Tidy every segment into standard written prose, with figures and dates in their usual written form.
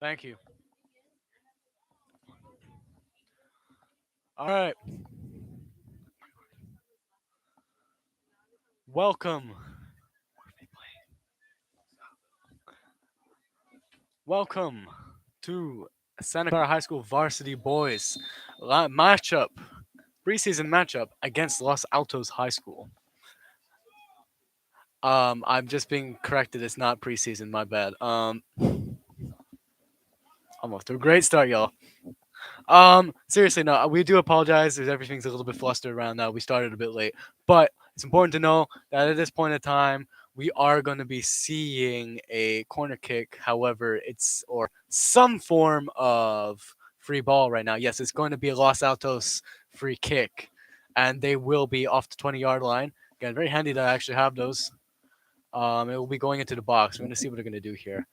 Thank you. All right. Welcome. Welcome to Santa Clara High School varsity boys matchup, preseason matchup against Los Altos High School. I'm just being corrected. It's not preseason. My bad. I'm off to a great start, y'all. Seriously, no, we do apologize if everything's a little bit flustered around now. We started a bit late, but it's important to know that at this point in time, we are going to be seeing a corner kick. However, it's or some form of free ball right now. Yes, it's going to be a Los Altos free kick, and they will be off the 20-yard line. Again, very handy that I actually have those. It will be going into the box. We're going to see what they're going to do here.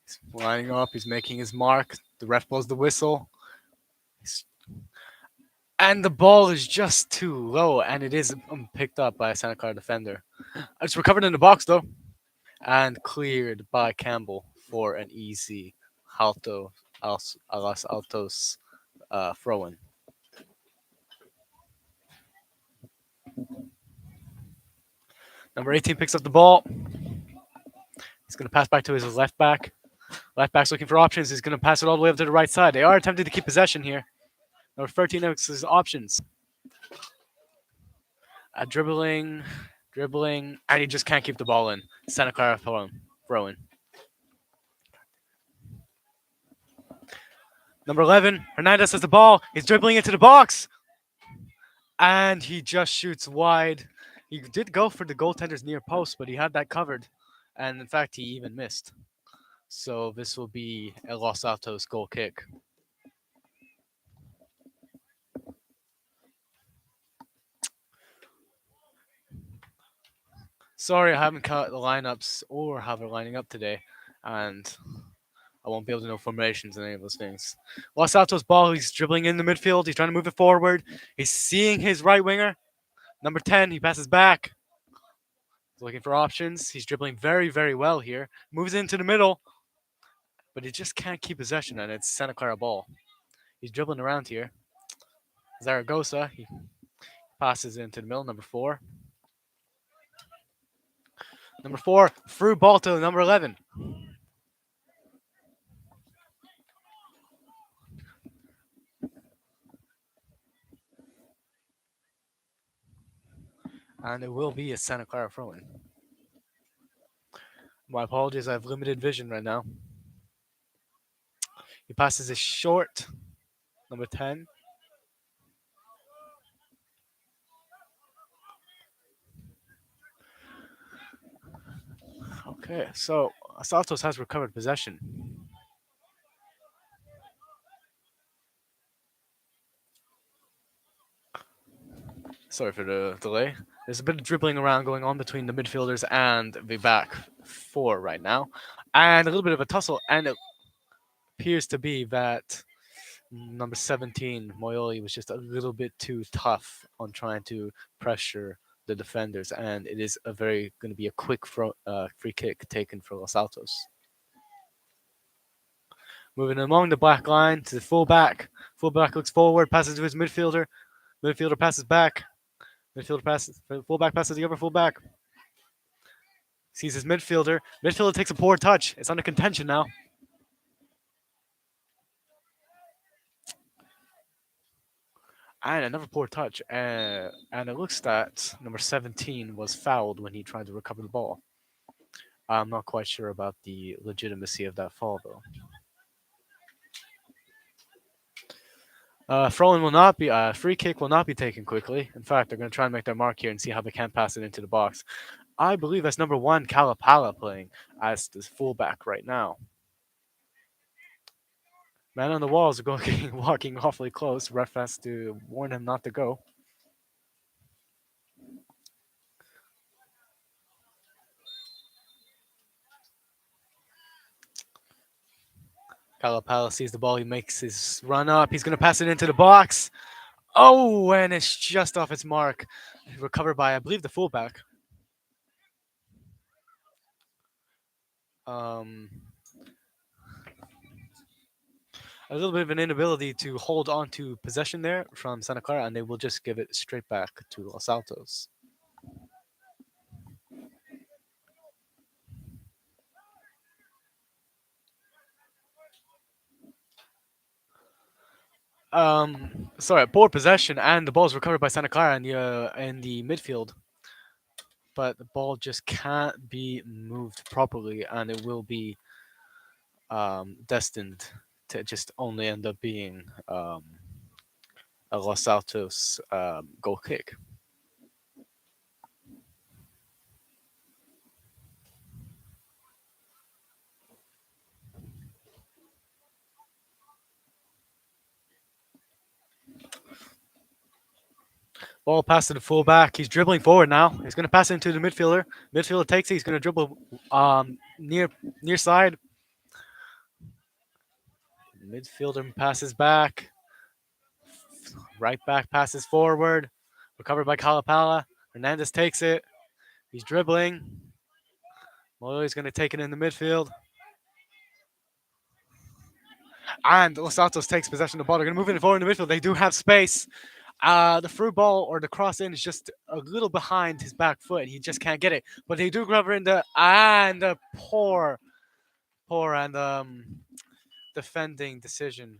He's lining up. He's making his mark. The ref blows the whistle. And the ball is just too low, and it is picked up by a Santa Clara defender. It's recovered in the box, though, and cleared by Campbell for an easy Los Altos throw-in. Number 18 picks up the ball. He's going to pass back to his left back. Left back's looking for options. He's going to pass it all the way up to the right side. They are attempting to keep possession here. Number 13 has his options. Dribbling, and he just can't keep the ball in. Santa Clara throwing. Number 11, Hernandez has the ball. He's dribbling into the box. And he just shoots wide. He did go for the goaltender's near post, but he had that covered. And in fact, he even missed. So this will be a Los Altos goal kick. Sorry, I haven't cut the lineups or how they're lining up today. And I won't be able to know formations and any of those things. Los Altos ball, he's dribbling in the midfield. He's trying to move it forward. He's seeing his right winger. Number 10, he passes back. He's looking for options. He's dribbling very, very well here. Moves into the middle, but he just can't keep possession, and it's Santa Clara ball. He's dribbling around here. Zaragoza, he passes into the middle. Number 4. Number 4, through ball to number 11. And it will be a Santa Clara throw-in. My apologies, I have limited vision right now. He passes it short. Number 10. Okay, so Santos has recovered possession. Sorry for the delay. There's a bit of dribbling around going on between the midfielders and the back 4 right now. And a little bit of a tussle, and it appears to be that number 17, Moyoli, was just a little bit too tough on trying to pressure the defenders, and it is going to be a quick free kick taken for Los Altos. Moving along the black line to the fullback. Fullback looks forward, passes to his midfielder. Midfielder passes back. Midfielder passes. Fullback passes the other fullback. Sees his midfielder. Midfielder takes a poor touch. It's under contention now. And another poor touch. And it looks that number 17 was fouled when he tried to recover the ball. I'm not quite sure about the legitimacy of that foul, though. Throw-in will not be free kick will not be taken quickly. In fact, they're going to try and make their mark here and see how they can pass it into the box. I believe that's number 1, Calapala, playing as the fullback right now. Man on the walls are going walking awfully close. Ref has to warn him not to go. Calapala sees the ball. He makes his run up. He's going to pass it into the box. Oh, and it's just off its mark. Recovered by, I believe, the fullback. um, a little bit of an inability to hold on to possession there from Santa Clara, and they will just give it straight back to Los Altos. Sorry, poor possession, and the ball is recovered by Santa Clara in the midfield, but the ball just can't be moved properly, and it will be destined to just only end up being a Los Altos goal kick. Ball pass to the fullback. He's dribbling forward now. He's going to pass it into the midfielder. Midfielder takes it. He's going to dribble near side. Midfielder passes back. Right back passes forward. Recovered by Calapala. Hernandez takes it. He's dribbling. Moyo's going to take it in the midfield. And Los Santos takes possession of the ball. They're going to move it forward in the midfield. They do have space. The through ball or the cross in is just a little behind his back foot, and he just can't get it. But they do cover in the poor and defending decision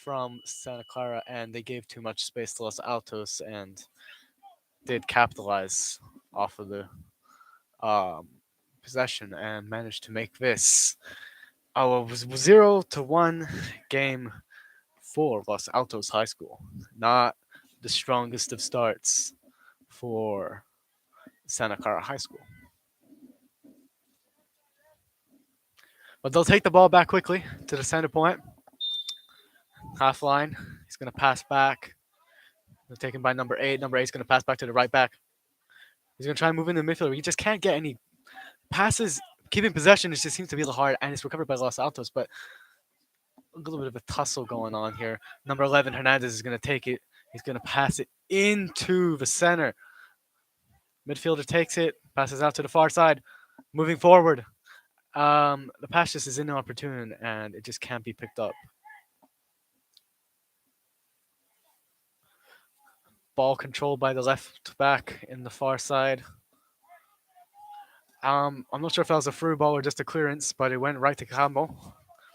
from Santa Clara, and they gave too much space to Los Altos and did capitalize off of the um, possession and managed to make this a 0-1 game for Los Altos High School. Not the strongest of starts for Santa Clara High School. But they'll take the ball back quickly to the center point. Half line. He's going to pass back. They're taken by number 8. Number 8 is going to pass back to the right back. He's going to try and move into the midfield. He just can't get any passes. Keeping possession, it just seems to be a little hard, and it's recovered by Los Altos, but a little bit of a tussle going on here. Number 11, Hernandez, is going to take it. He's going to pass it into the center. Midfielder takes it, passes out to the far side, moving forward. The pass just is inopportune, and it just can't be picked up. Ball controlled by the left back in the far side. I'm not sure if that was a through ball or just a clearance, but it went right to Cambo,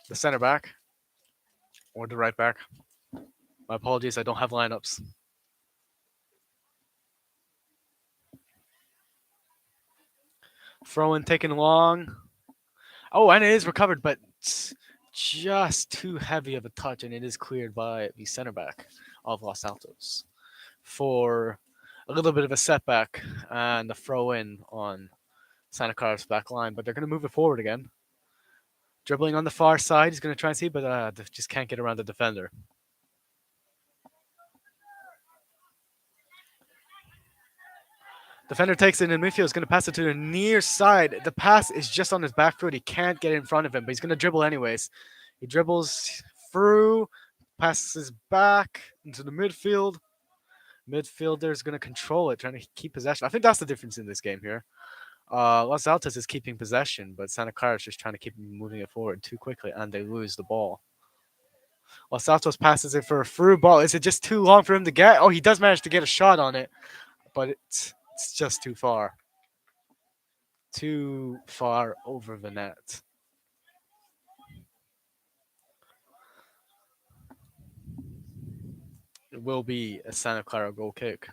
the center back, or the right back. My apologies, I don't have lineups. Throw in taken long. Oh, and it is recovered, but just too heavy of a touch, and it is cleared by the center back of Los Altos for a little bit of a setback and a throw in on Santa Clara's back line. But they're going to move it forward again. Dribbling on the far side, he's going to try and see, but just can't get around the defender. Defender takes it in midfield. He's going to pass it to the near side. The pass is just on his back foot. He can't get in front of him, but he's going to dribble anyways. He dribbles through, passes back into the midfield. Midfielder is going to control it, trying to keep possession. I think that's the difference in this game here. Los Altos is keeping possession, but Santa Clara is just trying to keep moving it forward too quickly, and they lose the ball. Los Altos passes it for a through ball. Is it just too long for him to get? Oh, he does manage to get a shot on it, but it's just too far. Too far over the net. It will be a Santa Clara goal kick.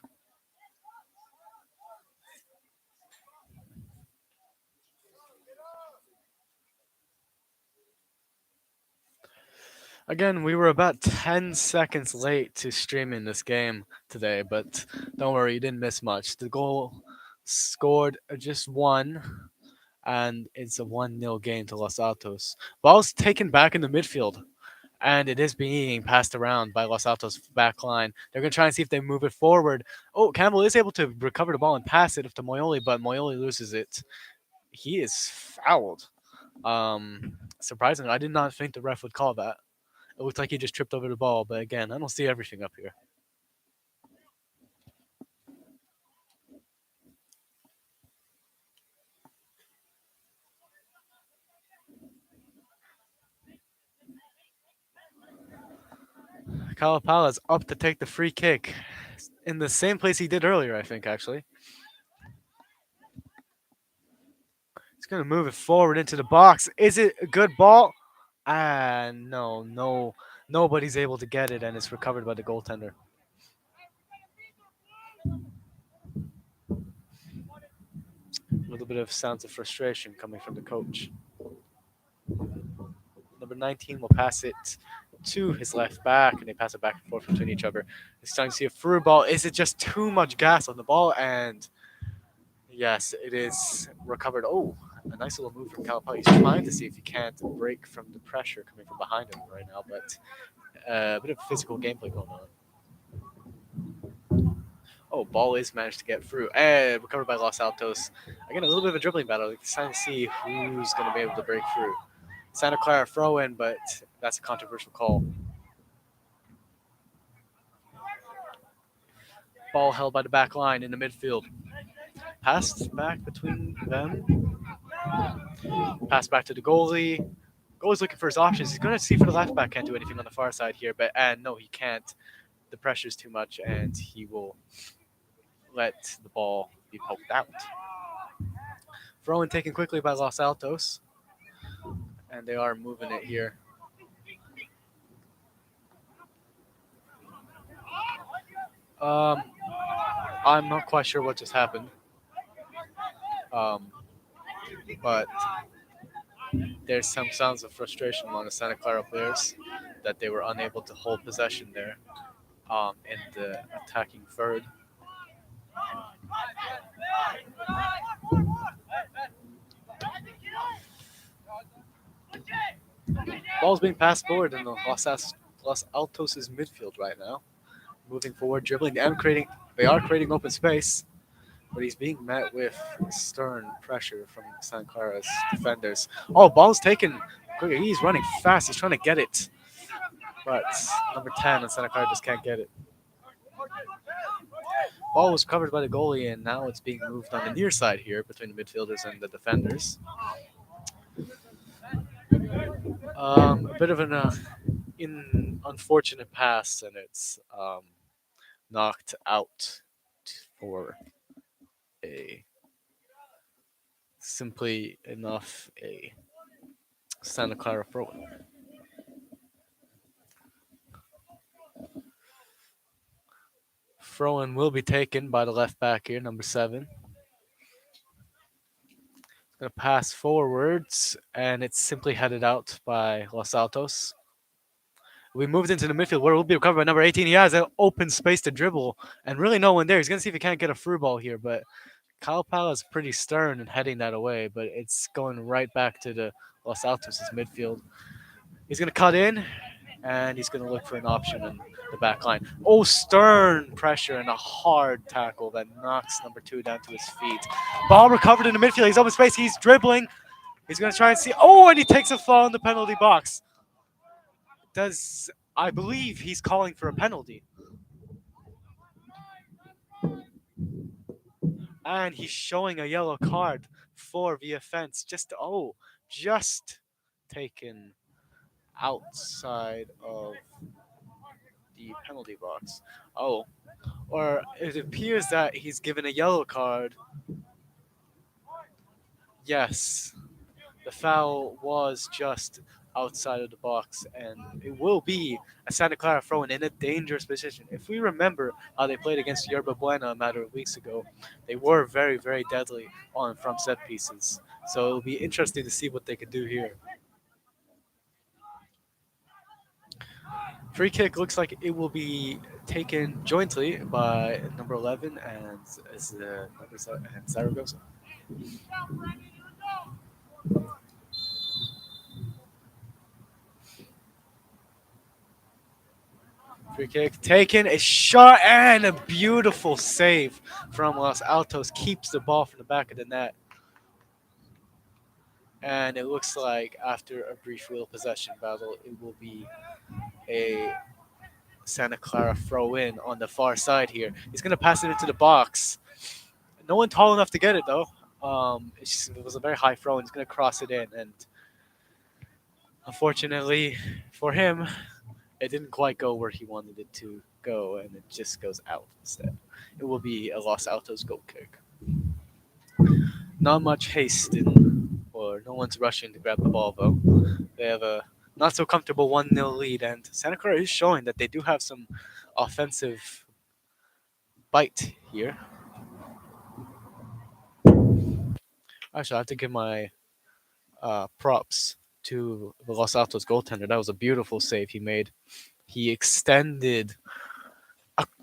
Again, we were about 10 seconds late to streaming this game today, but don't worry, you didn't miss much. The goal scored just one, and it's a 1-0 game to Los Altos. Ball's taken back in the midfield, and it is being passed around by Los Altos' back line. They're going to try and see if they move it forward. Oh, Campbell is able to recover the ball and pass it to Moyoli, but Moyoli loses it. He is fouled. Surprisingly, I did not think the ref would call that. It looked like he just tripped over the ball, but again, I don't see everything up here. Kalapala's up to take the free kick in the same place he did earlier, I think, actually. He's going to move it forward into the box. Is it a good ball? And no. Nobody's able to get it, and it's recovered by the goaltender. A little bit of sounds of frustration coming from the coach. Number 19 will pass it to his left back, and they pass it back and forth between each other. It's starting to see a through ball. Is it just too much gas on the ball? And yes, it is recovered. Oh, a nice little move from Calipari. He's trying to see if he can't break from the pressure coming from behind him right now, but a bit of physical gameplay going on. Oh, ball is managed to get through. And recovered by Los Altos. Again, a little bit of a dribbling battle. It's trying to see who's going to be able to break through. Santa Clara throw in, but that's a controversial call. Ball held by the back line in the midfield. Passed back between them. Pass back to the goalie. Goalie's looking for his options. He's going to see for the left back. Can't do anything on the far side here, but and no, he can't. The pressure's too much, and he will let the ball be poked out. Throw in taken quickly by Los Altos, and they are moving it here. I'm not quite sure what just happened, but there's some sounds of frustration among the Santa Clara players that they were unable to hold possession there in the attacking third. Ball's being passed forward in the Los Altos' midfield right now. Moving forward, dribbling and creating. They are creating open space, but he's being met with stern pressure from Santa Clara's defenders. Oh, ball's taken quickly. He's running fast. He's trying to get it, but number 10 and Santa Clara just can't get it. Ball was covered by the goalie, and now it's being moved on the near side here between the midfielders and the defenders. A bit of an unfortunate pass, and it's knocked out for a simply enough a Santa Clara throw. Throw-in will be taken by the left back here, number 7. Going to pass forwards, and it's simply headed out by Los Altos. We moved into the midfield where it will be recovered by number 18. He has an open space to dribble, and really no one there. He's going to see if he can't get a through ball here, but Kalapala is pretty stern in heading that away, but it's going right back to the Los Altos' midfield. He's going to cut in, and he's going to look for an option in the back line. Oh, stern pressure and a hard tackle that knocks number 2 down to his feet. Ball recovered in the midfield. He's open space. He's dribbling. He's going to try and see. Oh, and he takes a fall in the penalty box. I believe he's calling for a penalty. And he's showing a yellow card for the offense. Just taken outside of the penalty box. Oh, or it appears that he's given a yellow card. Yes, the foul was just outside of the box, and it will be a Santa Clara throw in a dangerous position. If we remember how they played against Yerba Buena a matter of weeks ago, they were very, very deadly from set pieces. So it'll be interesting to see what they can do here. Free kick looks like it will be taken jointly by number 11 and Zaragoza. Free kick taken, a shot, and a beautiful save from Los Altos. Keeps the ball from the back of the net. And it looks like after a brief wheel possession battle, it will be a Santa Clara throw in on the far side here. He's going to pass it into the box. No one tall enough to get it, though. It was a very high throw, and he's going to cross it in. And unfortunately for him, It didn't quite go where he wanted it to go, and it just goes out instead. It will be a Los Altos goal kick. Not much haste in, or no one's rushing to grab the ball though. They have a not so comfortable 1-0 lead, and Santa Clara is showing that they do have some offensive bite here. Actually, I have to give my props to the Los Altos goaltender. That was a beautiful save he made. He extended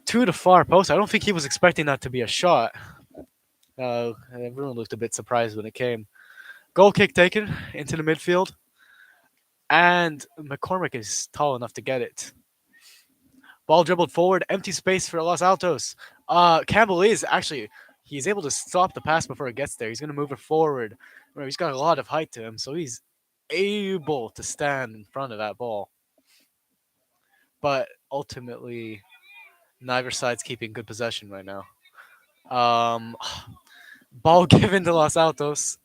to the far post. I don't think he was expecting that to be a shot. Everyone looked a bit surprised when it came. Goal kick taken into the midfield, and McCormick is tall enough to get it. Ball dribbled forward, empty space for Los Altos. Campbell is actually he's able to stop the pass before it gets there. He's going to move it forward. He's got a lot of height to him, so he's able to stand in front of that ball. But ultimately, neither side's keeping good possession right now. Um, Ball given to Los Altos,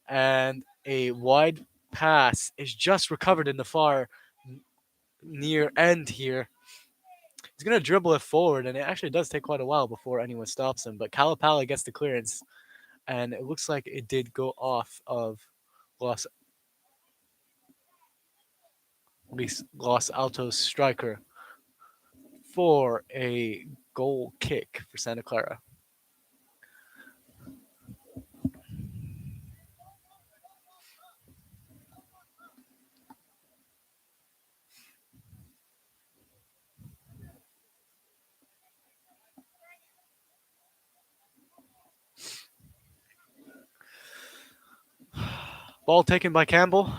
and a wide pass is just recovered in the far near end here. He's going to dribble it forward, and it actually does take quite a while before anyone stops him. But Calipala gets the clearance, and it looks like it did go off of Los, Los Altos striker for a goal kick for Santa Clara. Ball taken by Campbell.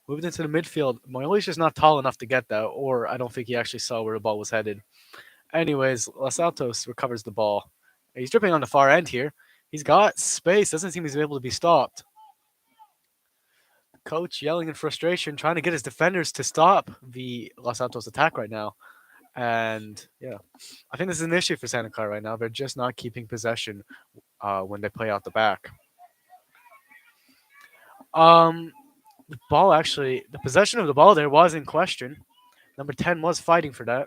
Moved into the midfield. Moyoli's just not tall enough to get that, or I don't think he actually saw where the ball was headed. Anyways, Los Altos recovers the ball. He's dribbling on the far end here. He's got space. Doesn't seem he's able to be stopped. Coach yelling in frustration, trying to get his defenders to stop the Los Altos attack right now. And yeah, I think this is an issue for Santa Clara right now. They're just not keeping possession when they play out the back. The ball actually, the possession of the ball there was in question. Number 10 was fighting for that.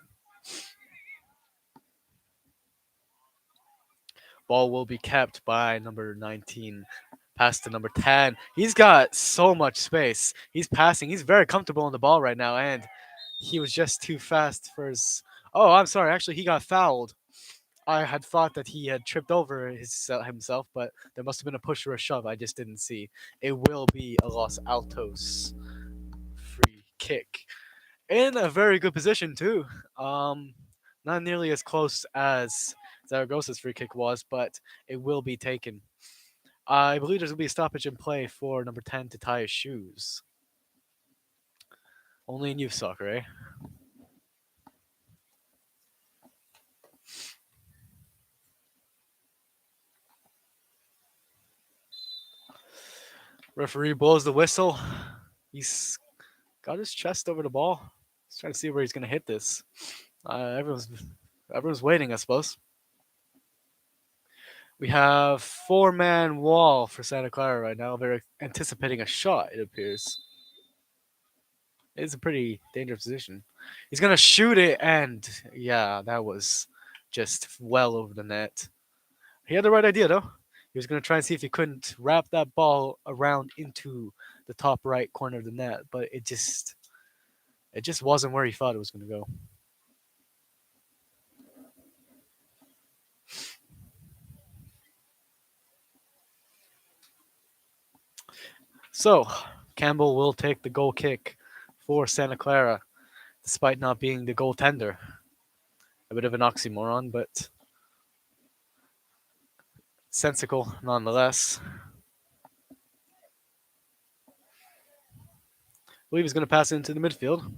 Ball will be kept by number 19. Pass to number 10. He's got so much space. He's passing. He's very comfortable on the ball right now, and he was just too fast for his. Oh, I'm sorry. Actually, he got fouled. I had thought that he had tripped over himself, but there must have been a push or a shove I just didn't see. It will be a Los Altos free kick in a very good position too. Um, Not nearly as close as Zaragoza's free kick was, but it will be taken. I believe there will be a stoppage in play for number 10 to tie his shoes. Only in youth soccer, eh? Referee blows the whistle. He's got his chest over the ball. He's trying to see where he's going to hit this. Everyone's waiting, I suppose. We have four-man wall for Santa Clara right now. They're anticipating a shot, it appears. It's a pretty dangerous position. He's going to shoot it, and yeah, that was just well over the net. He had the right idea, though. He was going to try and see if he couldn't wrap that ball around into the top right corner of the net, but it just wasn't where he thought it was going to go. So, Campbell will take the goal kick for Santa Clara, despite not being the goaltender. A bit of an oxymoron, but sensical nonetheless. I believe he's going to pass it into the midfield,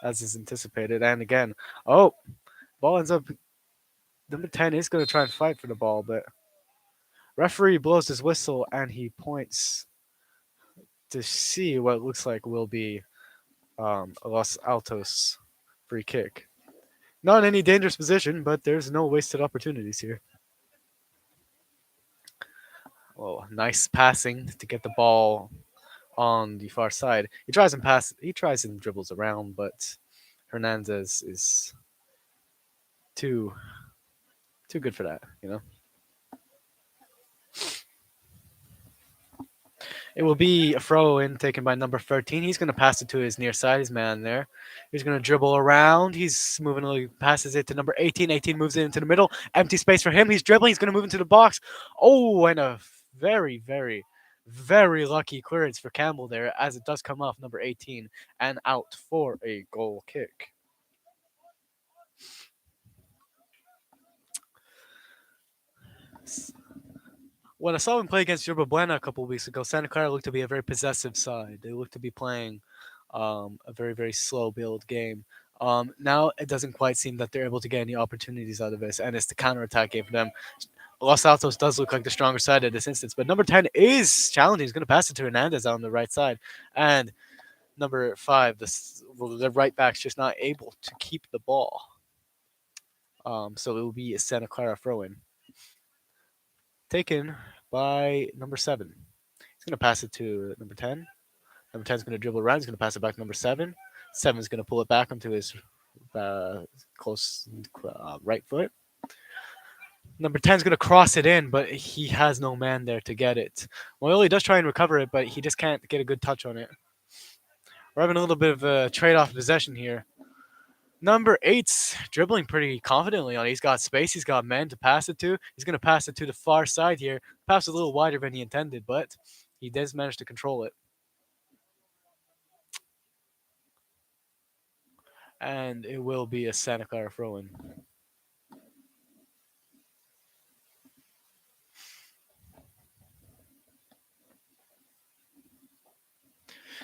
as is anticipated. And again, oh, ball ends up. Number 10 is going to try and fight for the ball, but referee blows his whistle and he points to see what looks like will be a Los Altos free kick. Not in any dangerous position, but there's no wasted opportunities here. Oh, nice passing to get the ball on the far side. He tries and dribbles around, but Hernandez is too too good for that. It will be a throw in taken by number 13. He's going to pass it to his near side, his man there. He's going to dribble around. He's moving, passes it to number 18. 18 moves it into the middle. Empty space for him. He's dribbling. He's going to move into the box. Oh, and a very, very, very lucky clearance for Campbell there as it does come off number 18 and out for a goal kick. When I saw him play against Yerba Buena a couple of weeks ago, Santa Clara looked to be a very possessive side. They looked to be playing a very, very slow build game. Now it doesn't quite seem that they're able to get any opportunities out of this, and it's the counterattack game for them. Los Altos does look like the stronger side at this instance, but number 10 is challenging. He's going to pass it to Hernandez on the right side. And number 5, the right back's just not able to keep the ball. So it will be a Santa Clara throw in. Taken by number 7. He's going to pass it to number 10. Number 10 is going to dribble around. He's going to pass it back to number 7. 7 is going to pull it back onto his uh, close right foot. Number 10 is going to cross it in, but he has no man there to get it. Moyoli does try and recover it, but he just can't get a good touch on it. We're having a little bit of a trade-off possession here. Number 8's dribbling pretty confidently on it. He's got space. He's got men to pass it to. He's going to pass it to the far side here. Pass a little wider than he intended, but he does manage to control it. And it will be a Santa Clara throw-in.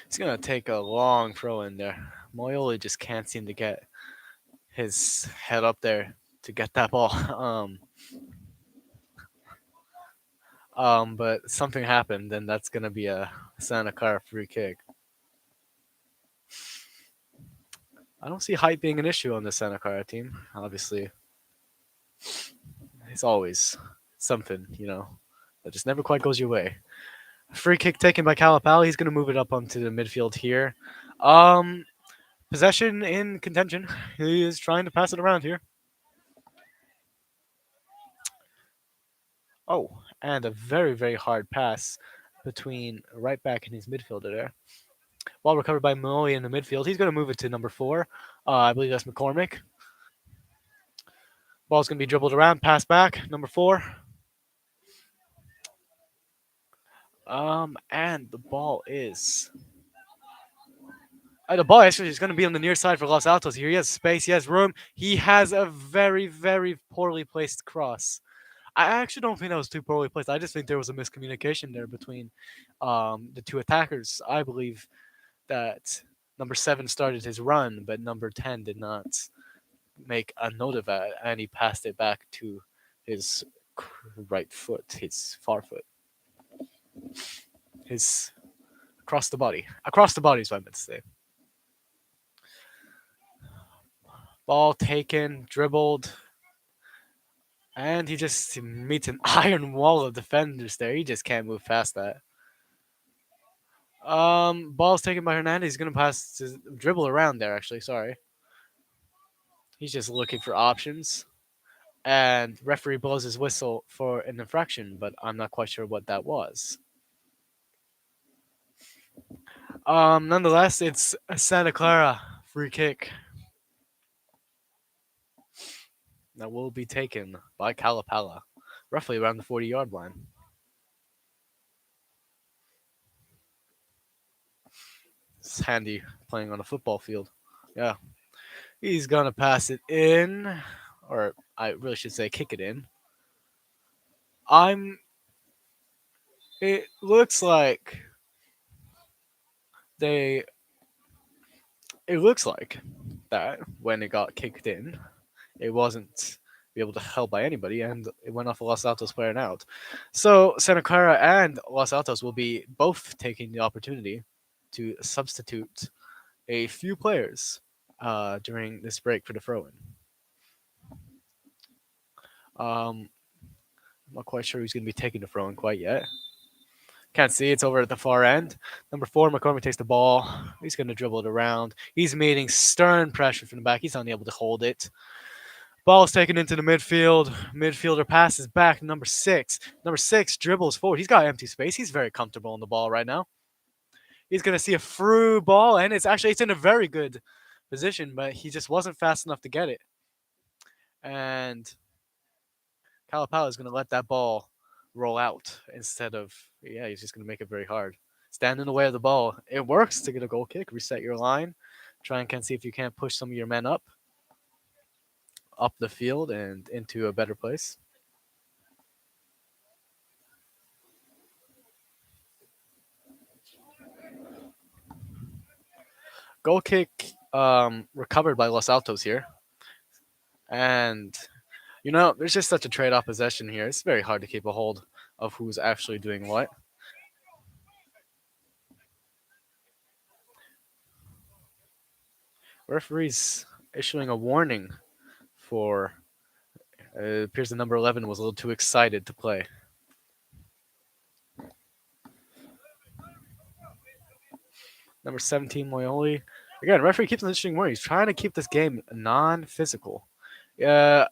He's going to take a long throw in there. Moyoli just can't seem to get his head up there to get that ball. But something happened, and that's going to be a Santa Clara free kick. I don't see height being an issue on the Santa Clara team. Obviously, it's always something, that just never quite goes your way. Free kick taken by Calipali. He's going to move it up onto the midfield here. Possession in contention. He is trying to pass it around here. Oh, and a very, very hard pass between right back and his midfielder there. Ball recovered by Moe in the midfield. He's going to move it to number 4. I believe that's McCormick. Ball's going to be dribbled around, pass back, number 4. And the ball is. The ball actually is going to be on the near side for Los Altos here. He has space, he has room. He has a very, very poorly placed cross. I actually don't think that was too poorly placed. I just think there was a miscommunication there between the two attackers. I believe that number 7 started his run, but number 10 did not make a note of that, and he passed it back to his right foot, his far foot. His across the body. Across the body is what I meant to say. Ball taken, dribbled, and he just meets an iron wall of defenders there. He just can't move past that. Ball's taken by Hernandez. He's gonna dribble around there. Actually, sorry. He's just looking for options, and referee blows his whistle for an infraction, but I'm not quite sure what that was. Nonetheless, it's a Santa Clara free kick that will be taken by Calipala, roughly around the 40-yard line. It's handy playing on a football field. Yeah. He's going to pass it in, or I really should say kick it in. It looks like it looks like that when it got kicked in, it wasn't be able to help by anybody, and it went off a Los Altos player and out. So Santa Clara and Los Altos will be both taking the opportunity to substitute a few players during this break for the throw-in. I'm not quite sure who's going to be taking the throw-in quite yet. Can't see. It's over at the far end. Number 4, McCormick takes the ball. He's going to dribble it around. He's meeting stern pressure from the back. He's unable to hold it. Ball is taken into the midfield. Midfielder passes back. Number 6. Number 6 dribbles forward. He's got empty space. He's very comfortable on the ball right now. He's going to see a through ball, and it's in a very good position, but he just wasn't fast enough to get it. And Calipala is going to let that ball roll out instead of, yeah, he's just going to make it very hard. Stand in the way of the ball. It works to get a goal kick, reset your line, try and can see if you can't push some of your men up the field and into a better place. Goal kick recovered by Los Altos here. And, there's just such a trade off possession here. It's very hard to keep a hold of who's actually doing what. Referees issuing a warning for. It appears the number 11 was a little too excited to play. Number 17, Moyoli. Again, referee keeps an interesting word. He's trying to keep this game non-physical. Ball,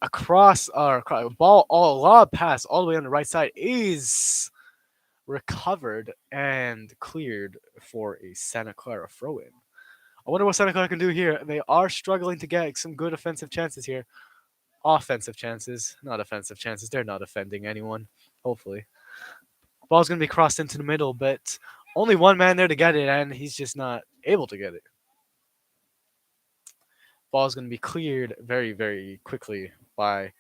all lob pass all the way on the right side is recovered and cleared for a Santa Clara throw-in. I wonder what Santa Clara can do here. They are struggling to get some good offensive chances here. Offensive chances, not offensive chances. They're not offending anyone, hopefully. Ball's going to be crossed into the middle, but only one man there to get it, and he's just not able to get it. Ball's going to be cleared very, very quickly by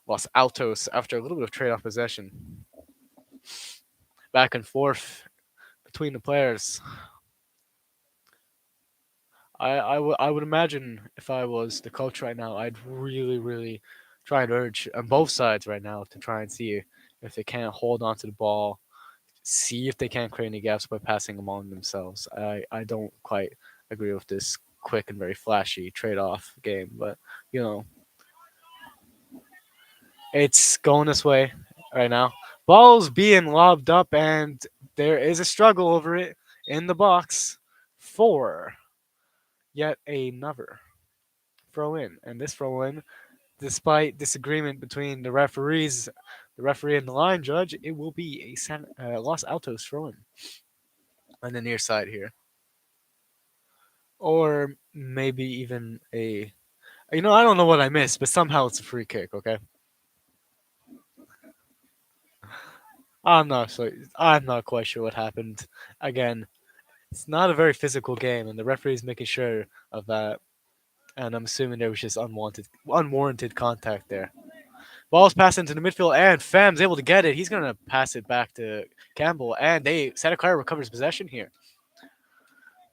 Los Altos after a little bit of trade-off possession. Back and forth between the players. I would imagine if I was the coach right now, I'd really, really try and urge on both sides right now to try and see if they can't hold on to the ball, see if they can't create any gaps by passing among themselves. I don't quite agree with this quick and very flashy trade-off game, but you know, it's going this way right now. Ball's being lobbed up, and there is a struggle over it in the box for yet another throw in. And this throw in, despite disagreement between the referee and the line judge, it will be a Los Altos throw in on the near side here. Or maybe even a. I don't know what I missed, but somehow it's a free kick, okay? I'm not quite sure what happened. Again, it's not a very physical game, and the referee's making sure of that. And I'm assuming there was just unwarranted contact there. Ball's passed into the midfield, and Fem's able to get it. He's gonna pass it back to Campbell, and Santa Clara recovers possession here.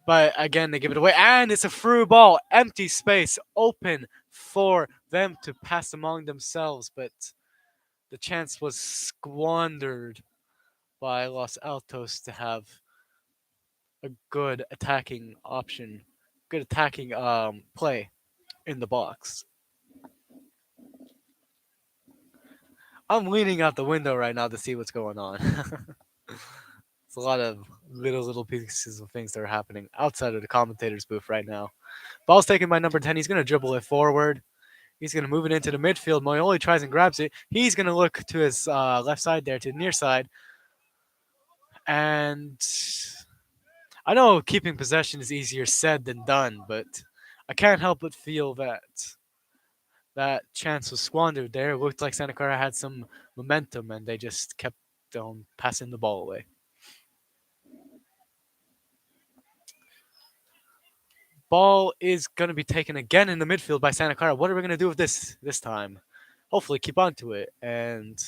But again, they give it away, and it's a through ball, empty space, open for them to pass among themselves. But the chance was squandered by Los Altos to have a good attacking option, good attacking play in the box. I'm leaning out the window right now to see what's going on. It's a lot of little pieces of things that are happening outside of the commentator's booth right now. Ball's taken by number 10. He's going to dribble it forward. He's going to move it into the midfield. Moyoli tries and grabs it. He's going to look to his left side there, to the near side. And I know keeping possession is easier said than done, but I can't help but feel that chance was squandered there. It looked like Santa Clara had some momentum, and they just kept on passing the ball away. Ball is going to be taken again in the midfield by Santa Clara. What are we going to do with this time? Hopefully keep on to it. And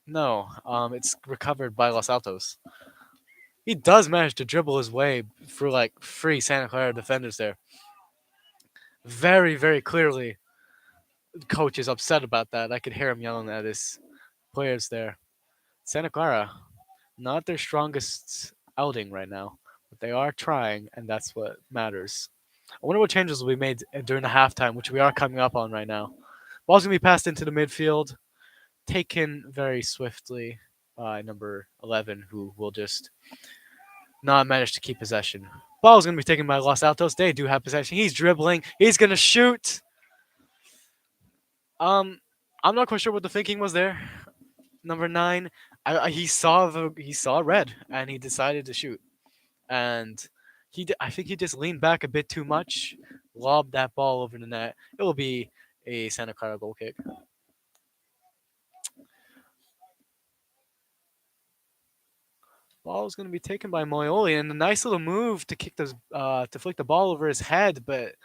no, it's recovered by Los Altos. He does manage to dribble his way through like three Santa Clara defenders there. Very, very clearly, the coach is upset about that. I could hear him yelling at his players there. Santa Clara, not their strongest outing right now, but they are trying, and that's what matters. I wonder what changes will be made during the halftime, which we are coming up on right now. Ball's going to be passed into the midfield, taken very swiftly number 11, who will just not manage to keep possession. Ball is going to be taken by Los Altos. They do have possession. He's dribbling. He's going to shoot. Um, I'm not quite sure what the thinking was there. Number 9, he saw red and he decided to shoot. And I think he just leaned back a bit too much, lobbed that ball over the net. It will be a Santa Clara goal kick. Ball is going to be taken by Moioli, and a nice little move to to flick the ball over his head, but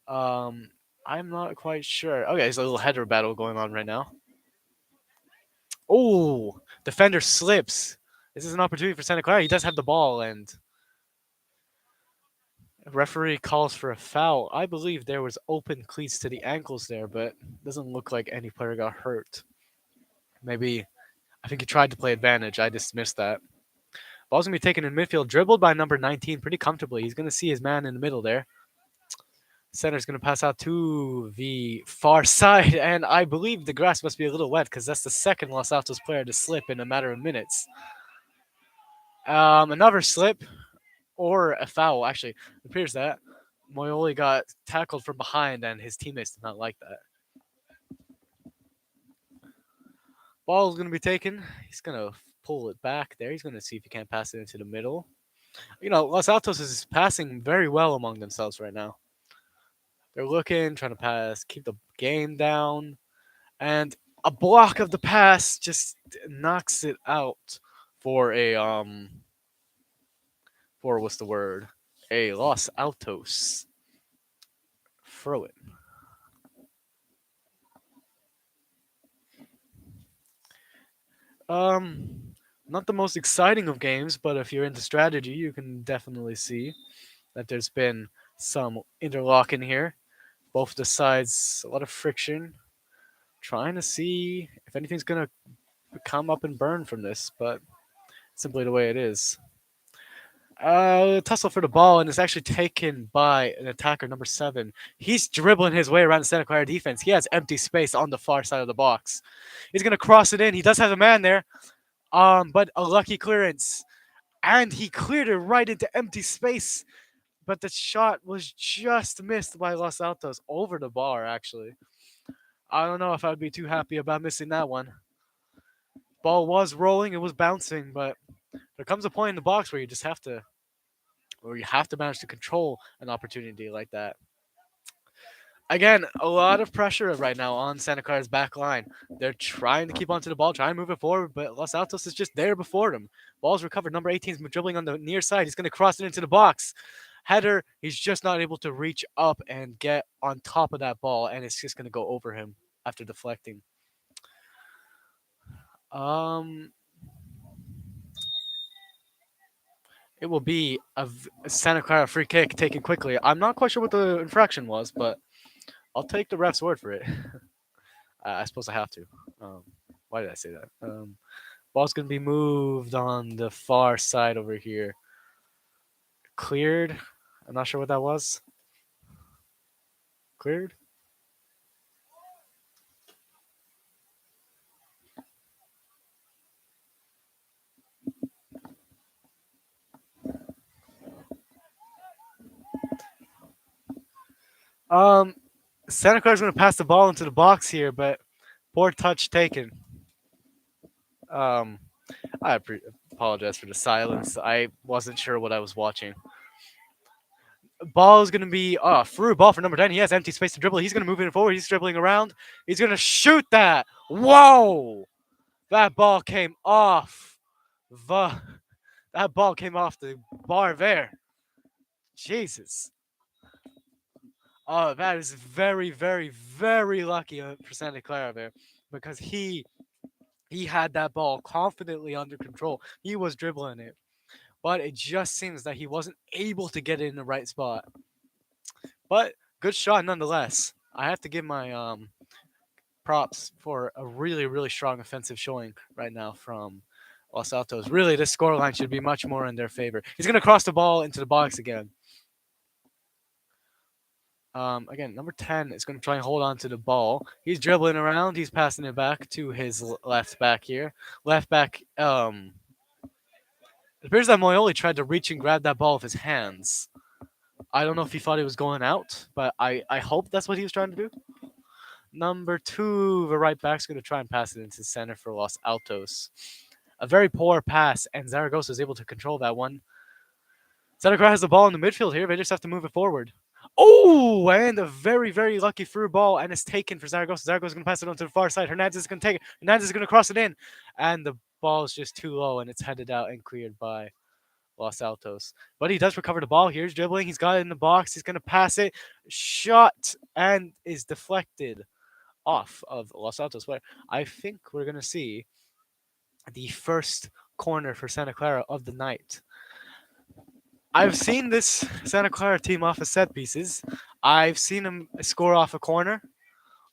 um, I'm not quite sure. Okay, there's a little header battle going on right now. Oh, defender slips. This is an opportunity for Santa Clara. He does have the ball, and referee calls for a foul. I believe there was open cleats to the ankles there, but doesn't look like any player got hurt. Maybe I think he tried to play advantage. I dismissed that. Ball's gonna be taken in midfield, dribbled by number 19 pretty comfortably. He's gonna see his man in the middle there. Center's gonna pass out to the far side, and I believe the grass must be a little wet because that's the second Los Altos player to slip in a matter of minutes. Another slip or a foul. Actually, it appears that Moioli got tackled from behind, and his teammates did not like that. Ball is going to be taken. He's going to pull it back there. He's going to see if he can't pass it into the middle. You know, Los Altos is passing very well among themselves right now. They're looking, trying to pass, keep the game down, and a block of the pass just knocks it out for for what's the word? A Los Altos throw it. Not the most exciting of games, but if you're into strategy, you can definitely see that there's been some interlock in here. Both the sides, a lot of friction, trying to see if anything's gonna come up and burn from this, but simply the way it is. Tussle for the ball, and it's actually taken by an attacker, number 7. He's dribbling his way around the Santa Clara defense. He has empty space on the far side of the box. He's gonna cross it in. He does have a man there, but a lucky clearance, and he cleared it right into empty space. But the shot was just missed by Los Altos over the bar. Actually, I don't know if I'd be too happy about missing that one. Ball was rolling, it was bouncing, but there comes a point in the box where you have to manage to control an opportunity like that. Again, a lot of pressure right now on Santa Clara's back line. They're trying to keep onto the ball, trying to move it forward, but Los Altos is just there before them. Ball's recovered. Number 18 is dribbling on the near side. He's going to cross it into the box. Header, he's just not able to reach up and get on top of that ball, and it's just going to go over him after deflecting. Um, it will be a Santa Clara free kick taken quickly. I'm not quite sure what the infraction was, but I'll take the ref's word for it. I suppose I have to. Why did I say that? Ball's going to be moved on the far side over here. Cleared. I'm not sure what that was. Cleared? Um, Santa Clara's going to pass the ball into the box here, but poor touch taken. Um, I apologize for the silence. I wasn't sure what I was watching. Ball is going to be through ball for number 10. He has empty space to dribble. He's going to move it forward. He's dribbling around. He's going to shoot that. Whoa! That ball came off the that ball came off the bar there. Jesus. Oh, that is very, very, very lucky for Santa Clara there because he had that ball confidently under control. He was dribbling it, but it just seems that he wasn't able to get it in the right spot. But good shot nonetheless. I have to give my props for a really, really strong offensive showing right now from Los Altos. Really, this scoreline should be much more in their favor. He's going to cross the ball into the box again. Again, number 10 is going to try and hold on to the ball. He's dribbling around. He's passing it back to his left back here. Left back. It appears that Moyoli tried to reach and grab that ball with his hands. I don't know if he thought he was going out, but I hope that's what he was trying to do. Number 2, the right back's going to try and pass it into center for Los Altos. A very poor pass, and Zaragoza is able to control that one. Santa Clara has the ball in the midfield here. They just have to move it forward. Oh, and a very, very lucky through ball, and it's taken for Zaragoza. Zaragoza is going to pass it on to the far side. Hernandez is going to take it. Hernandez is going to cross it in, and the ball is just too low, and it's headed out and cleared by Los Altos. But he does recover the ball. Here's dribbling. He's got it in the box. He's going to pass it. Shot, and is deflected off of Los Altos player. I think we're going to see the first corner for Santa Clara of the night. I've seen this Santa Clara team off of set pieces. I've seen them score off a corner.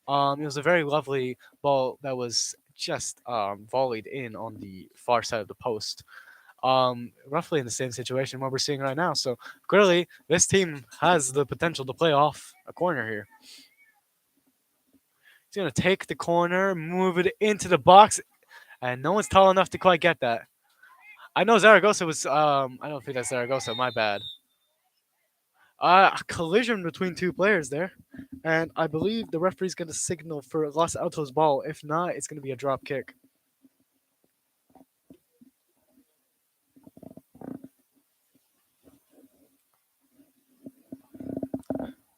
It was a very lovely ball that was just volleyed in on the far side of the post. Roughly in the same situation what we're seeing right now. So clearly, this team has the potential to play off a corner here. He's gonna take the corner, move it into the box, and no one's tall enough to quite get that. I know Zaragoza was. I don't think that's Zaragoza. My bad. A collision between two players there, and I believe the referee's going to signal for Los Altos ball. If not, it's going to be a drop kick.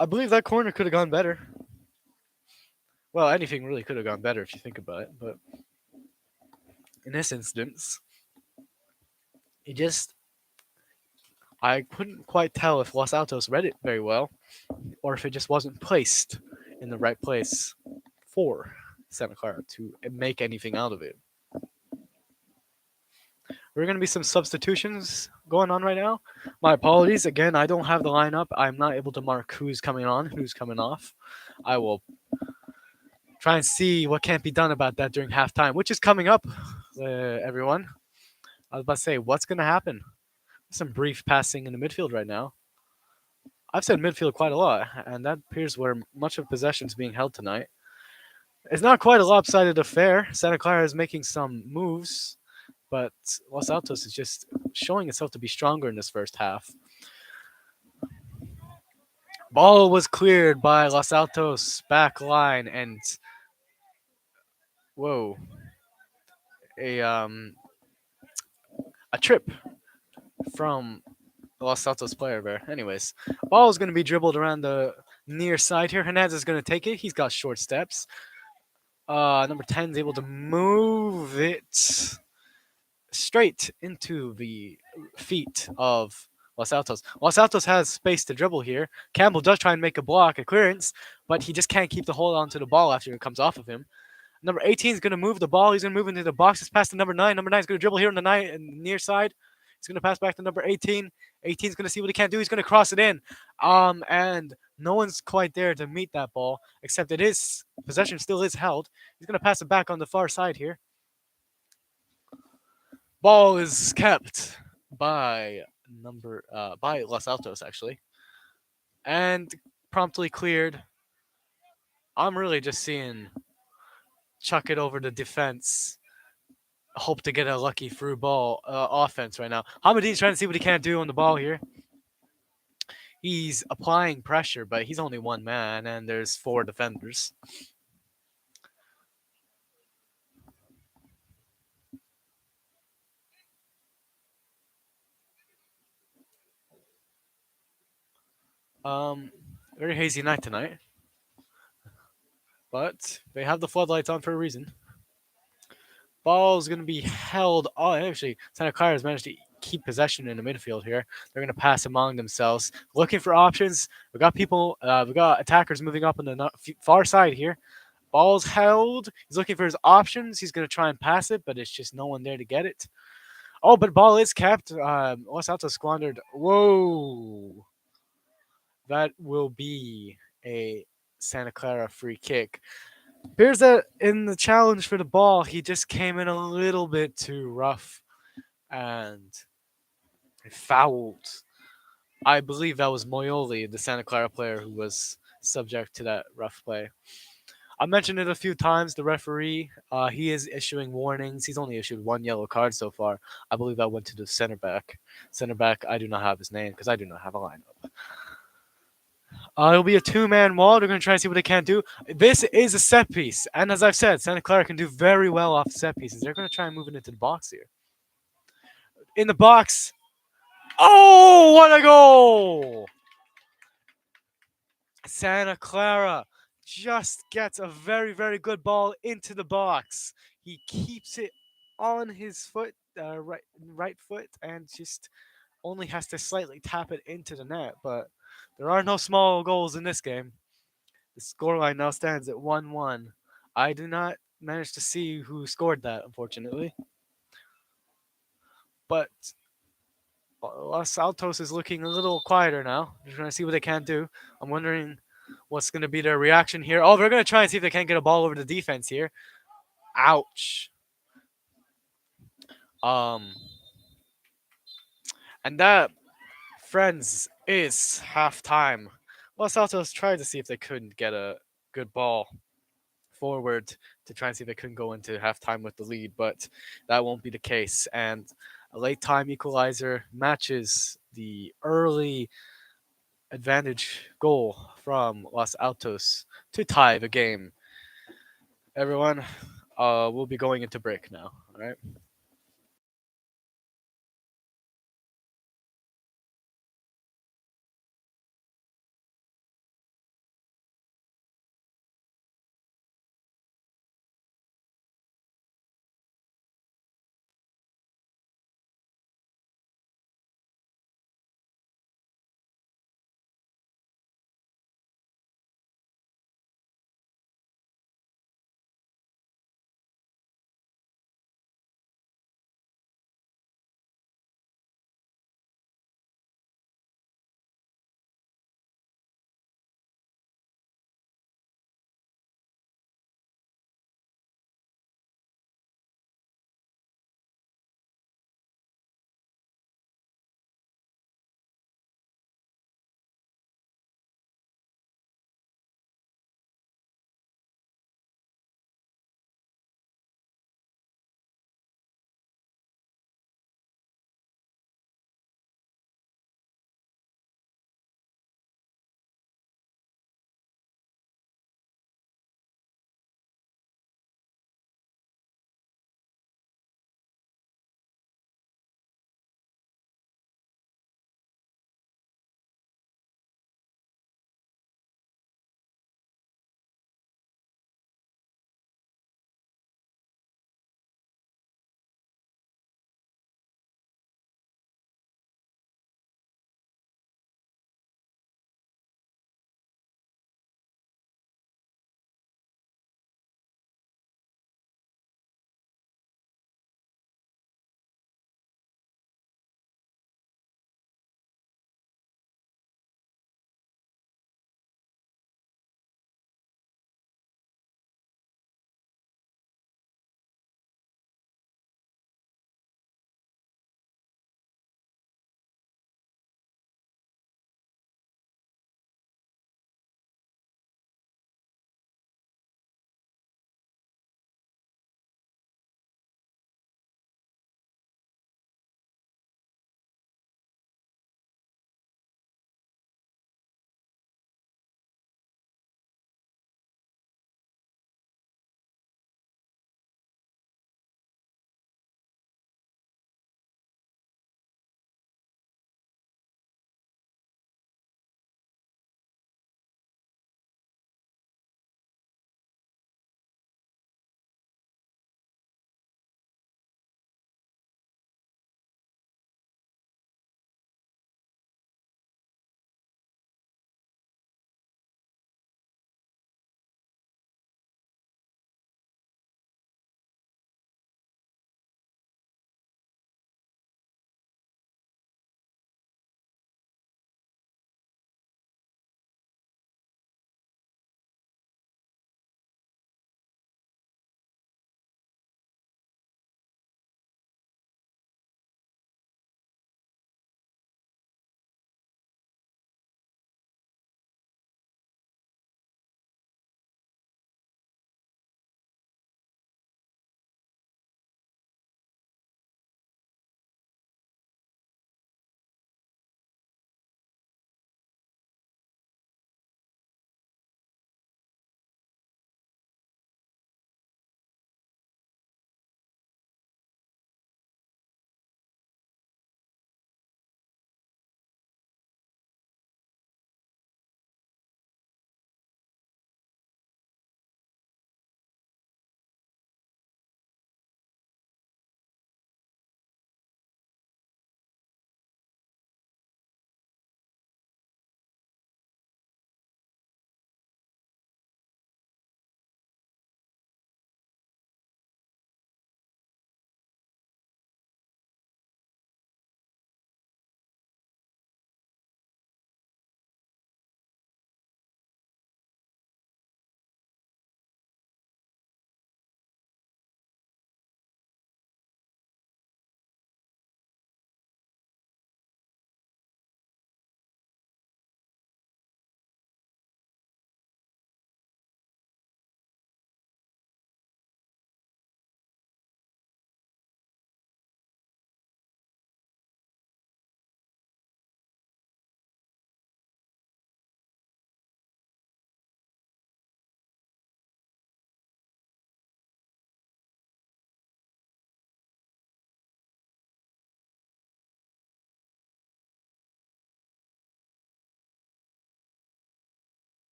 I believe that corner could have gone better. Well, anything really could have gone better if you think about it, but in this instance, it just I couldn't quite tell if Los Altos read it very well, or if it just wasn't placed in the right place for Santa Clara to make anything out of it. There are going to be some substitutions going on right now. My apologies. Again, I don't have the lineup. I'm not able to mark who's coming on, who's coming off. I will try and see what can't be done about that during halftime, which is coming up, everyone. I was about to say, what's going to happen? Some brief passing in the midfield right now. I've said midfield quite a lot, and that appears where much of possession is being held tonight. It's not quite a lopsided affair. Santa Clara is making some moves, but Los Altos is just showing itself to be stronger in this first half. Ball was cleared by Los Altos back line, and whoa, a trip from the Los Altos player there. Anyways, ball is going to be dribbled around the near side here. Hernandez is going to take it. He's got short steps. Number 10 is able to move it straight into the feet of Los Altos. Los Altos has space to dribble here. Campbell does try and make a block, a clearance, but he just can't keep the hold on to the ball after it comes off of him. Number 18 is going to move the ball. He's going to move into the box. It's past to number 9. Number 9 is going to dribble here on the near side. He's going to pass back to number 18. 18 is going to see what he can do. He's going to cross it in. And no one's quite there to meet that ball, except it is possession still is held. He's going to pass it back on the far side here. Ball is kept by by Los Altos actually, and promptly cleared. I'm really just seeing chuck it over the defense. Hope to get a lucky through ball offense right now. Hamadi's trying to see what he can do on the ball here. He's applying pressure, but he's only one man, and there's 4 defenders. Very hazy night tonight, but they have the floodlights on for a reason. Ball is going to be held. Oh, actually, Santa Clara has managed to keep possession in the midfield here. They're going to pass among themselves, looking for options. We got people. We got attackers moving up on the far side here. Ball's held. He's looking for his options. He's going to try and pass it, but it's just no one there to get it. Oh, but ball is kept. Los Altos squandered. Whoa. That will be a Santa Clara free kick. Appears that in the challenge for the ball, he just came in a little bit too rough and fouled. I believe that was Moyoli, the Santa Clara player, who was subject to that rough play. I mentioned it a few times. The referee, he is issuing warnings. He's only issued one yellow card so far. I believe that went to the center back. Center back, I do not have his name because I do not have a lineup. It'll be a two-man wall. They're going to try and see what they can do. This is a set piece, and as I've said, Santa Clara can do very well off set pieces. They're going to try and move it into the box here. In the box. Oh, what a goal! Santa Clara just gets a very, very good ball into the box. He keeps it on his foot, right foot, and just only has to slightly tap it into the net. But there are no small goals in this game. The scoreline now stands at 1-1. I do not manage to see who scored that, unfortunately. But Los Altos is looking a little quieter now. They're trying to see what they can do. I'm wondering what's going to be their reaction here. Oh, they're going to try and see if they can't get a ball over the defense here. Ouch. Um, and that, friends, is halftime. Los Altos tried to see if they couldn't get a good ball forward to try and see if they couldn't go into halftime with the lead, but that won't be the case. And a late time equalizer matches the early advantage goal from Los Altos to tie the game. Everyone, we'll be going into break now. All right.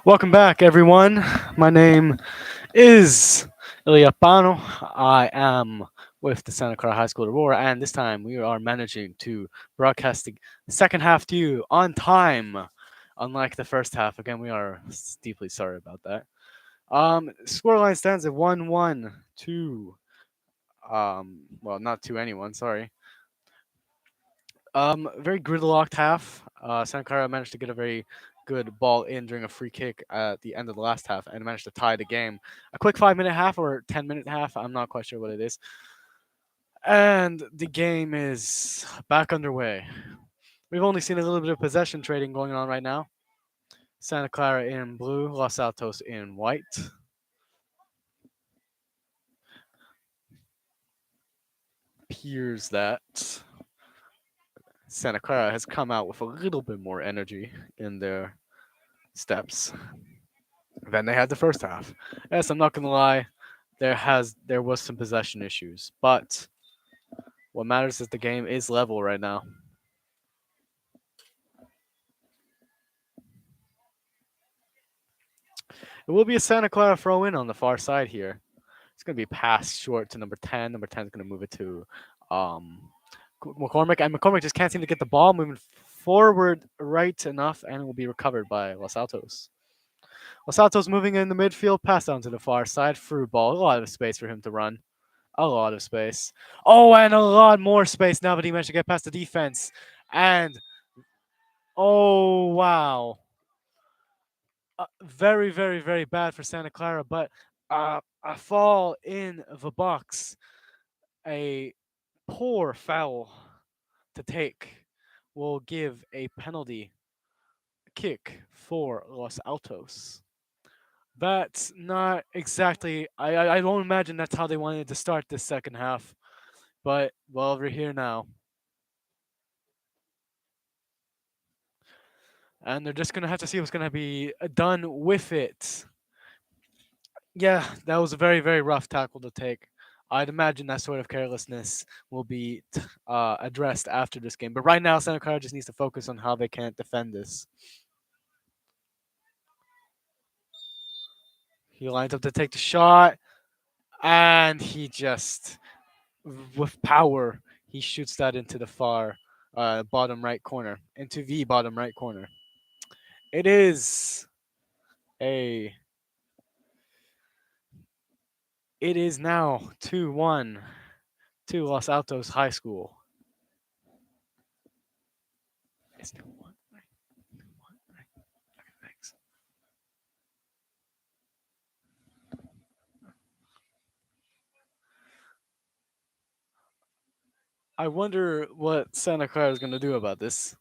Welcome back, everyone. My name is Iliapano. I am with the Santa Clara High School Aurora, and this time we are managing to broadcast the second half to you on time. Unlike the first half, again, we are deeply sorry about that. Scoreline stands at 1-1 to well, not to anyone. Sorry. Very gridlocked half. Santa Clara managed to get a very good ball in during a free kick at the end of the last half and managed to tie the game. A quick 5 minute half or 10 minute half. I'm not quite sure what it is. And the game is back underway. We've only seen a little bit of possession trading going on right now. Santa Clara in blue, Los Altos in white. Appears that Santa Clara has come out with a little bit more energy in their steps than they had the first half. Yes, I'm not gonna lie, there was some possession issues, but what matters is the game is level right now. It will be a Santa Clara throw in on the far side here. It's gonna be passed short to number 10. Number 10 is gonna move it to um, McCormick, and McCormick just can't seem to get the ball moving forward right enough, and it will be recovered by Los Altos. Los Altos moving in the midfield, pass down to the far side, through ball, a lot of space for him to run. A lot of space. Oh, and a lot more space now that he managed to get past the defense. And oh wow, very, very, very bad for Santa Clara. But a fall in the box, a poor foul to take, will give a penalty kick for Los Altos. That's not exactly. I don't imagine that's how they wanted to start this second half. But well, we're here now. And they're just gonna have to see what's gonna be done with it. Yeah, that was a very, very rough tackle to take. I'd imagine that sort of carelessness will be addressed after this game. But right now, Santa Clara just needs to focus on how they can't defend this. He lines up to take the shot, and he just, with power, he shoots that into the far bottom right corner, into the bottom right corner. It is a It is now 2-1 to Los Altos High School. It's 2-1. Thanks. I wonder what Santa Clara is going to do about this.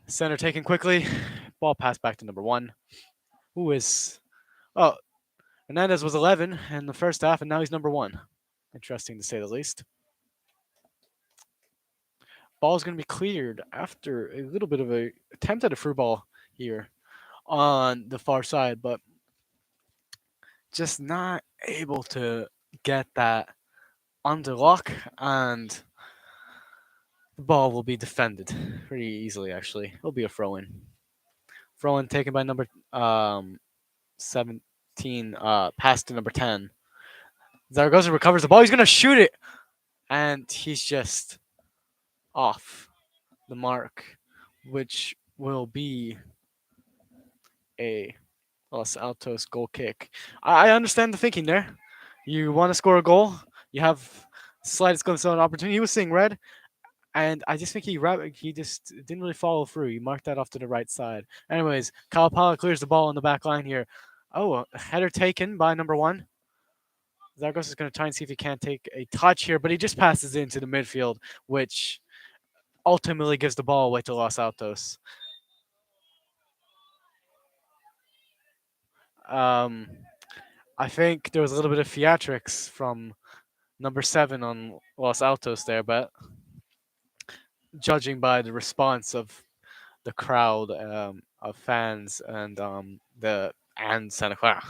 Center taken quickly. Ball passed back to number 1. Who is. Oh, Hernandez was 11 in the first half, and now he's number 1. Interesting to say the least. Ball is going to be cleared after a little bit of a attempt at a through ball here on the far side, but just not able to get that under lock, and the ball will be defended pretty easily. Actually, it'll be a throw in. Throw in taken by number 17, pass to number 10. Zaragoza recovers the ball. He's gonna shoot it, and he's just off the mark, which will be a Los Altos goal kick. I understand the thinking there. You want to score a goal, you have slightest glimpse of an opportunity. He was seeing red, and I just think he just didn't really follow through. He marked that off to the right side. Anyways, Kalapala clears the ball on the back line here. Oh, a header taken by number 1. Zargos is going to try and see if he can take a touch here, but he just passes into the midfield, which ultimately gives the ball away to Los Altos. Um, I think there was a little bit of theatrics from number 7 on Los Altos there, but judging by the response of the crowd of fans and Santa Clara.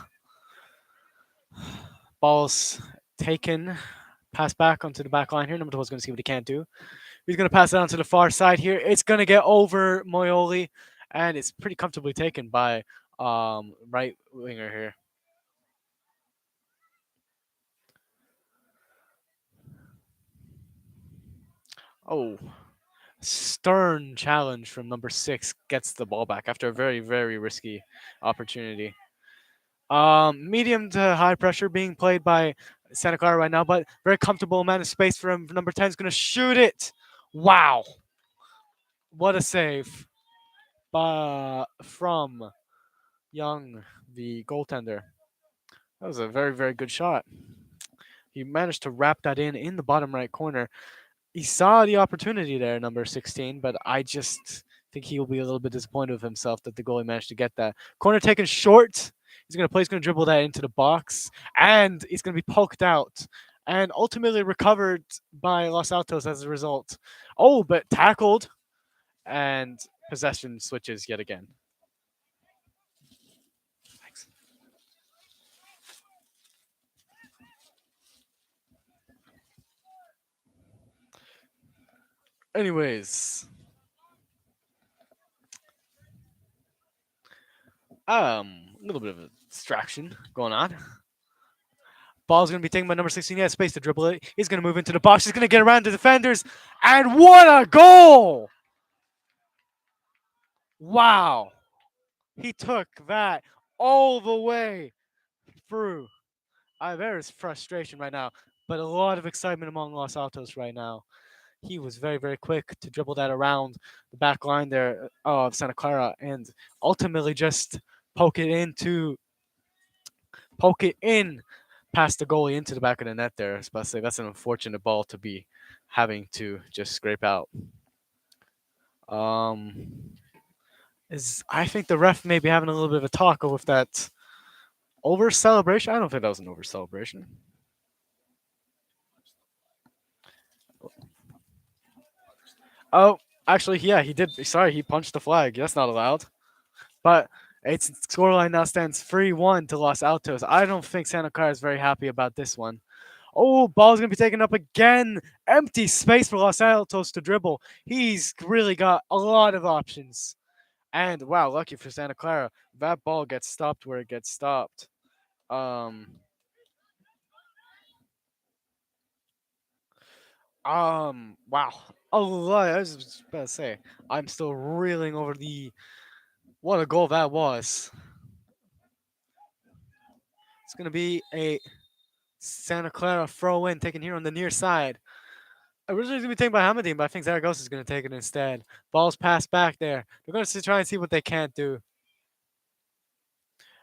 Ball's taken, pass back onto the back line here. Number 2 is going to see what he can't do. He's going to pass it on to the far side here. It's going to get over Moyoli, and it's pretty comfortably taken by right winger here. Oh, stern challenge from number 6 gets the ball back after a very, very risky opportunity. Medium to high pressure being played by Santa Clara right now, but very comfortable amount of space for him. Number 10 is going to shoot it. Wow. What a save from Young, the goaltender. That was a very, very good shot. He managed to wrap that in the bottom right corner. He saw the opportunity there, number 16, but I just think he will be a little bit disappointed with himself that the goalie managed to get that. Corner taken short. He's going to dribble that into the box, and he's going to be poked out and ultimately recovered by Los Altos as a result. Oh, but tackled, and possession switches yet again. Thanks. Anyways, a little bit of a distraction going on. Ball's going to be taken by number 16. He has space to dribble it. He's going to move into the box. He's going to get around the defenders. And what a goal! Wow. He took that all the way through. There is frustration right now, but a lot of excitement among Los Altos right now. He was very, very quick to dribble that around the back line there of Santa Clara and ultimately just poke it in past the goalie into the back of the net there. I was about to say that's an unfortunate ball to be having to just scrape out. Is I think the ref may be having a little bit of a talk with that over celebration. I don't think that was an over celebration. Oh, actually, yeah, he did. Sorry, he punched the flag. That's not allowed. But its scoreline now stands 3-1 to Los Altos. I don't think Santa Clara is very happy about this one. Oh, ball's going to be taken up again. Empty space for Los Altos to dribble. He's really got a lot of options. And wow, lucky for Santa Clara, that ball gets stopped where it gets stopped. Um, wow. A lot. I was just about to say, I'm still reeling over the what a goal that was. It's going to be a Santa Clara throw in taken here on the near side. Originally, it's going to be taken by Hamadine, but I think Zaragoza is going to take it instead. Ball's passed back there. They're going to try and see what they can't do.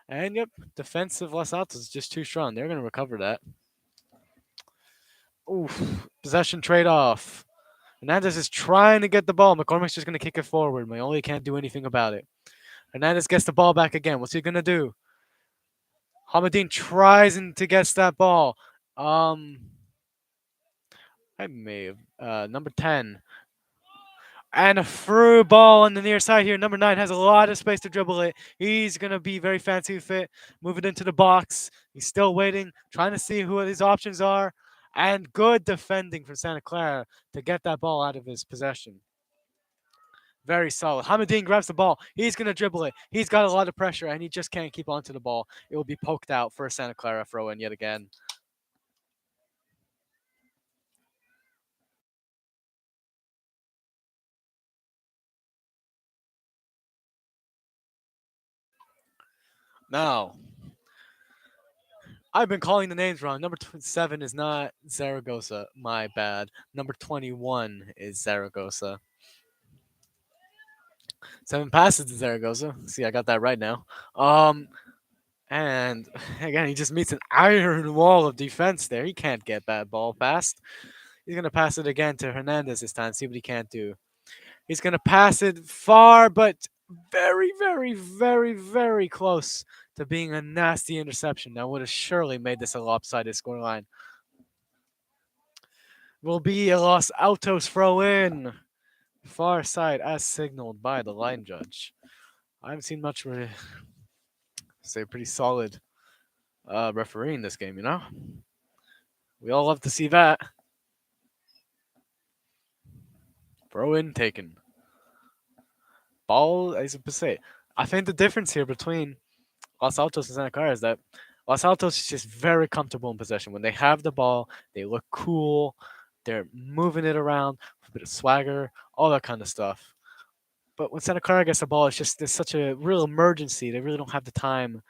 And yep, defensive Los Altos is just too strong. They're going to recover that. Oof. Possession trade off. Hernandez is trying to get the ball. McCormick's just going to kick it forward. Mayoli can't do anything about it. Hernandez gets the ball back again. What's he going to do? Hamadine tries to get that ball. I may have. Number 10. And a through ball on the near side here. Number 9 has a lot of space to dribble it. He's going to be very fancy fit. Move it into the box. He's still waiting, trying to see who his options are. And good defending from Santa Clara to get that ball out of his possession. Very solid. Hamadine grabs the ball. He's going to dribble it. He's got a lot of pressure, and he just can't keep onto the ball. It will be poked out for a Santa Clara throw in yet again. Now, I've been calling the names wrong. Number 7 is not Zaragoza. My bad. Number 21 is Zaragoza. 7 passes to Zaragoza. See, I got that right now. And again, he just meets an iron wall of defense there. He can't get that ball past. He's going to pass it again to Hernandez this time, see what he can't do. He's going to pass it far, but very, very, very, very close to being a nasty interception. That would have surely made this a lopsided scoreline. Will be a Los Altos throw in. Far side as signaled by the line judge. I haven't seen much say pretty solid referee in this game, you know? We all love to see that. Throw in taken. Ball, as I say, I think the difference here between Los Altos and Santa Clara is that Los Altos is just very comfortable in possession. When they have the ball, they look cool. They're moving it around, a bit of swagger, all that kind of stuff. But when Santa Clara gets the ball, it's just there's such a real emergency. They really don't have the time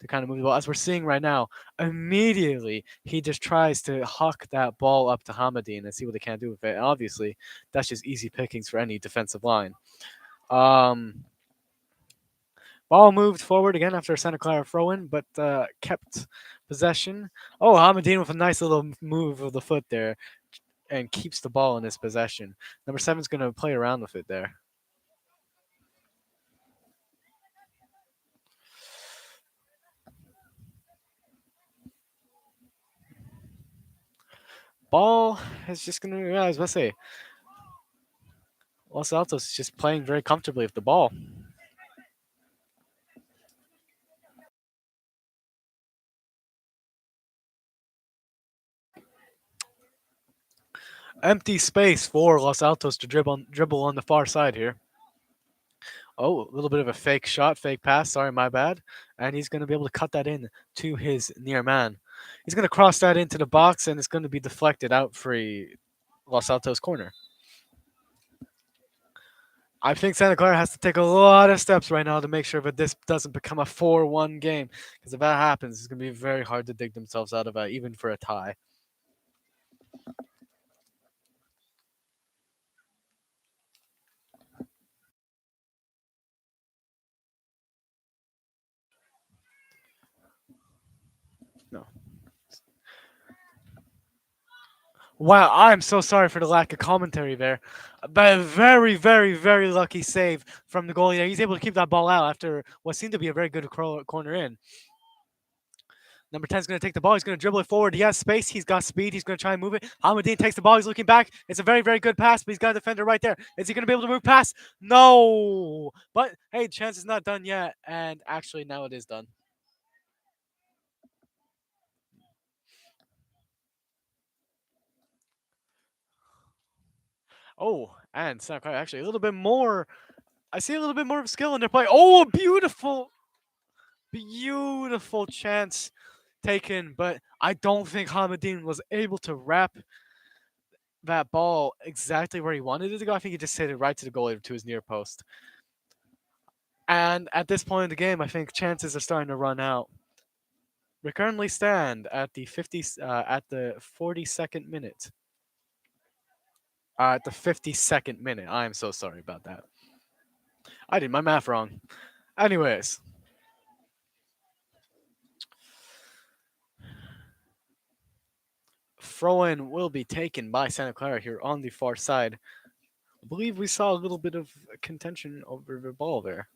to kind of move the ball. As we're seeing right now, immediately he just tries to huck that ball up to Hamadine and see what they can do with it. And obviously, that's just easy pickings for any defensive line. Um, Ball moved forward again after a Santa Clara throw in, but kept possession. Oh, Hamadine with a nice little move of the foot there and keeps the ball in his possession. Number seven's going to play around with it there. Ball is just going to, yeah, I was about to say, Los Altos is just playing very comfortably with the ball. Empty space for Los Altos to dribble on the far side here. Oh, a little bit of a fake shot, fake pass. Sorry, my bad. And he's going to be able to cut that in to his near man. He's going to cross that into the box, and it's going to be deflected out for a Los Altos corner. I think Santa Clara has to take a lot of steps right now to make sure that this doesn't become a 4-1 game. Because if that happens, it's going to be very hard to dig themselves out of it, even for a tie. No. Wow, I'm so sorry for the lack of commentary there. But a very, very, very lucky save from the goalie. He's able to keep that ball out after what seemed to be a very good corner in. Number 10 is going to take the ball. He's going to dribble it forward. He has space. He's got speed. He's going to try and move it. Hamadine takes the ball. He's looking back. It's a very, very good pass, but he's got a defender right there. Is he going to be able to move past? No. But hey, chance is not done yet. And actually, now it is done. Oh, and Santa Clara actually a little bit more. I see a little bit more of skill in their play. Oh, a beautiful, beautiful chance taken, but I don't think Hamadine was able to wrap that ball exactly where he wanted it to go. I think he just hit it right to the goalie to his near post. And at this point in the game, I think chances are starting to run out. We currently stand at the 42nd minute. At the 52nd minute. I am so sorry about that. I did my math wrong. Anyways, throw-in will be taken by Santa Clara here on the far side. I believe we saw a little bit of contention over the ball there,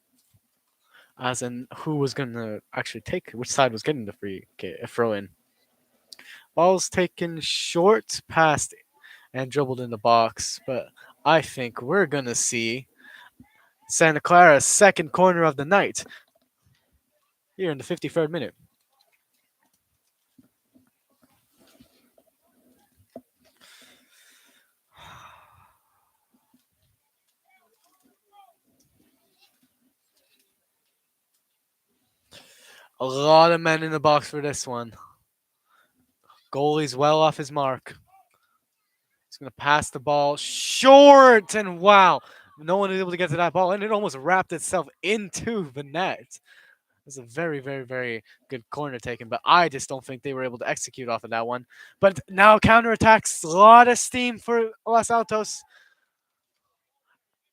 as in who was going to actually take, which side was getting the throw-in. Ball's taken short, past, and dribbled in the box, but I think we're going to see Santa Clara's second corner of the night here in the 53rd minute. A lot of men in the box for this one. Goalie's well off his mark. He's going to pass the ball short, and wow, no one is able to get to that ball, and it almost wrapped itself into the net. It's a very, very, very good corner taken, but I just don't think they were able to execute off of that one. But now counterattacks, a lot of steam for Los Altos.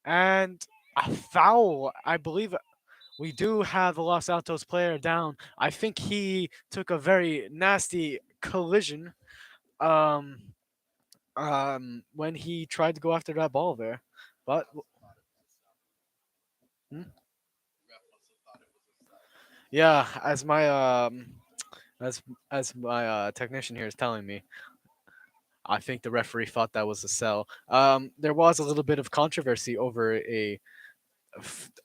And a foul, I believe we do have a Los Altos player down. I think he took a very nasty collision um, when he tried to go after that ball there. But hmm? Yeah, as as my technician here is telling me, I think the referee thought that was a sell. There was a little bit of controversy over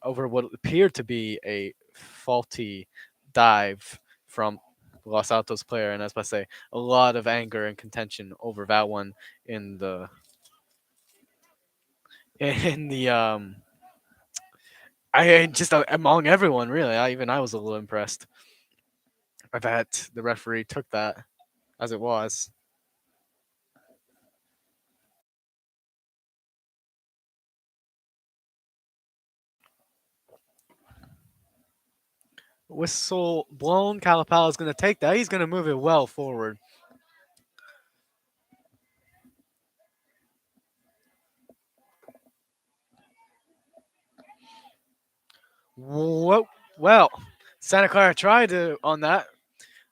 over what appeared to be a faulty dive from Los Altos player, and as I say, a lot of anger and contention over that one in the in the I just among everyone really. I was a little impressed. I bet the referee took that as it was. Whistle blown. Calipal is going to take that. He's going to move it well forward. Whoa. Well, Santa Clara tried to on that.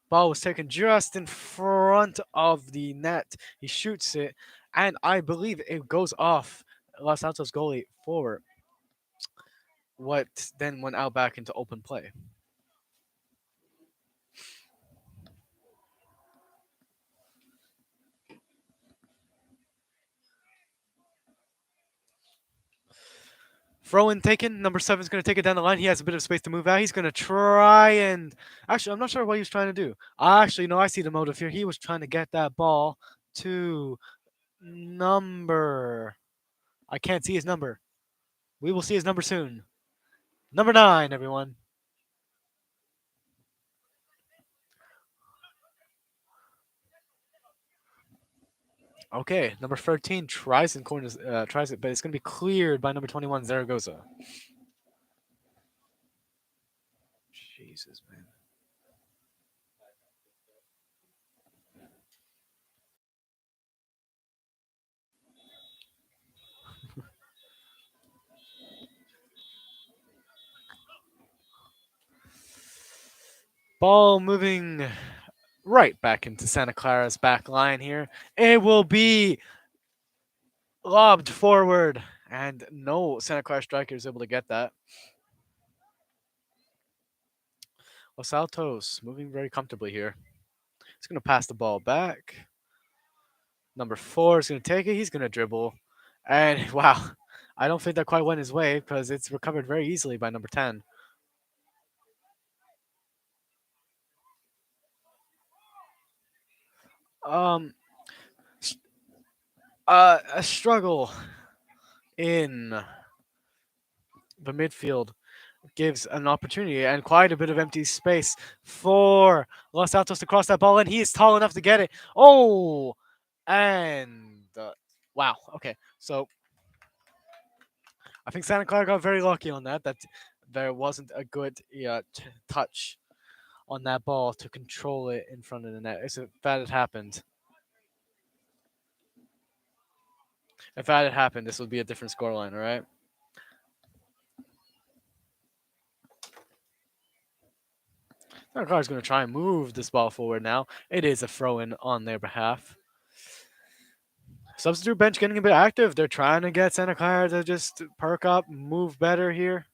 Ball was taken just in front of the net. He shoots it, and I believe it goes off Los Altos goalie forward. What then went out back into open play. Throw in taken. Number seven's going to take it down the line. He has a bit of space to move out. He's going to try and. Actually, I'm not sure what he was trying to do. Actually, no, I see the motive here. He was trying to get that ball to number. I can't see his number. We will see his number soon. Number 9, everyone. Okay, number 13 tries in corners, tries it, but it's going to be cleared by number 21, Zaragoza. Jesus, man. Ball moving right back into Santa Clara's back line here. It will be lobbed forward, and no Santa Clara striker is able to get that. Los Altos moving very comfortably here. He's going to pass the ball back. Number 4 is going to take it. He's going to dribble. And wow, I don't think that quite went his way because it's recovered very easily by number 10. Um, a struggle in the midfield gives an opportunity and quite a bit of empty space for Los Santos to cross that ball, and he is tall enough to get it. Oh, and wow. Okay, so I think Santa Clara got very lucky on that. That there wasn't a good touch on that ball to control it in front of the net. If that had happened, this would be a different scoreline. All right. Santa Clara's going to try and move this ball forward now. It is a throw in on their behalf. Substitute bench getting a bit active. They're trying to get Santa Clara to just perk up, move better here.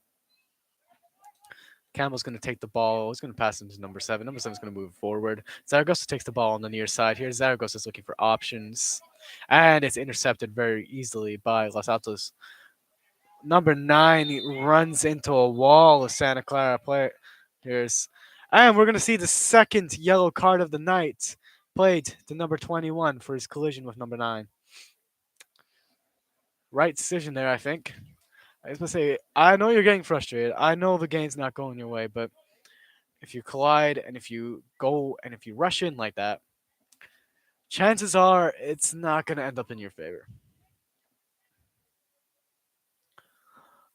Campbell's going to take the ball. He's going to pass him to number 7. Number 7 is going to move forward. Zaragoza takes the ball on the near side here. Zaragoza is looking for options. And it's intercepted very easily by Los Altos. Number 9 runs into a wall of Santa Clara players. And we're going to see the second yellow card of the night played to number 21 for his collision with number 9. Right decision there, I think. I was gonna say, I know you're getting frustrated. I know the game's not going your way, but if you collide and if you go and if you rush in like that, chances are it's not gonna end up in your favor.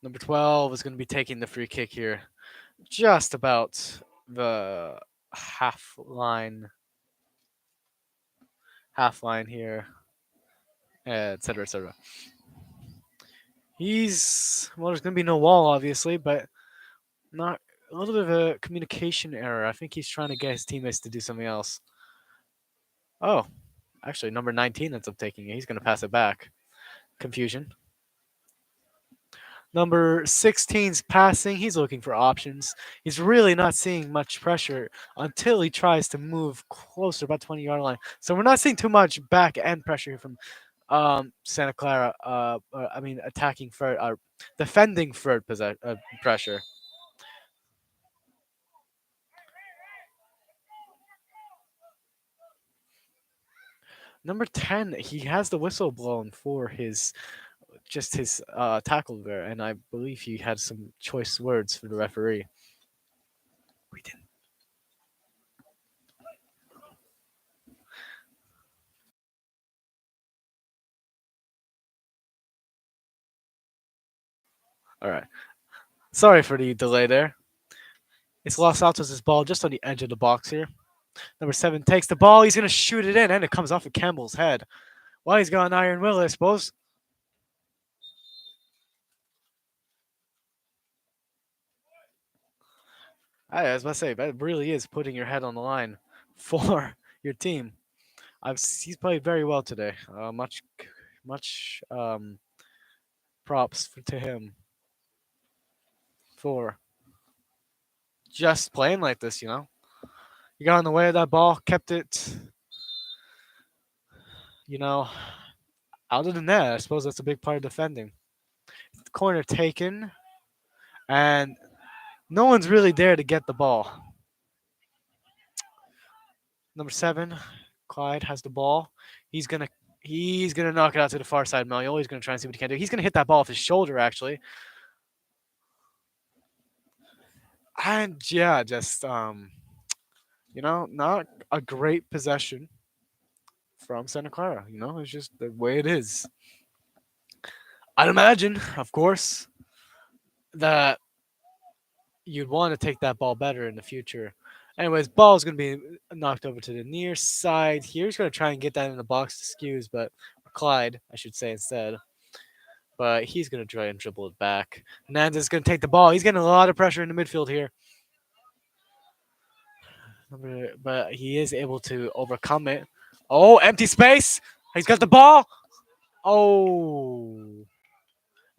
Number 12 is gonna be taking the free kick here, just about the half line here, etc. etc. There's gonna be no wall, obviously, but not a little bit of a communication error. I think he's trying to get his teammates to do something else. Oh, actually, number 19 ends up taking it. He's going to pass it back. Confusion. Number 16's passing. He's looking for options. He's really not seeing much pressure until he tries to move closer, about 20-yard line. So we're not seeing too much back end pressure here from Santa Clara. Attacking third, defending third pressure. Number 10, he has the whistle blown for his tackle there, and I believe he had some choice words for the referee. We didn't. All right. Sorry for the delay there. It's Los Altos' ball just on the edge of the box here. Number 7 takes the ball. He's going to shoot it in, and it comes off of Campbell's head. Well, he's got an iron will, I suppose. I was about to say, that really is putting your head on the line for your team. He's played very well today. Much props to him for just playing like this. He got in the way of that ball, kept it, you know, out of the net. I suppose that's a big part of defending. Corner taken, and no one's really there to get the ball. Number 7, Clyde has the ball. He's gonna knock it out to the far side. Malioli's gonna try and see what he can do. He's gonna hit that ball off his shoulder actually, and yeah, just not a great possession from Santa Clara. It's just the way it is. I'd imagine, of course, that you'd want to take that ball better in the future. Anyways, ball's going to be knocked over to the near side here. He's going to try and get that in the box to Skews, but Clyde, I should say instead. But he's going to try and dribble it back. Hernandez is going to take the ball. He's getting a lot of pressure in the midfield here. But he is able to overcome it. Oh, empty space. He's got the ball. Oh,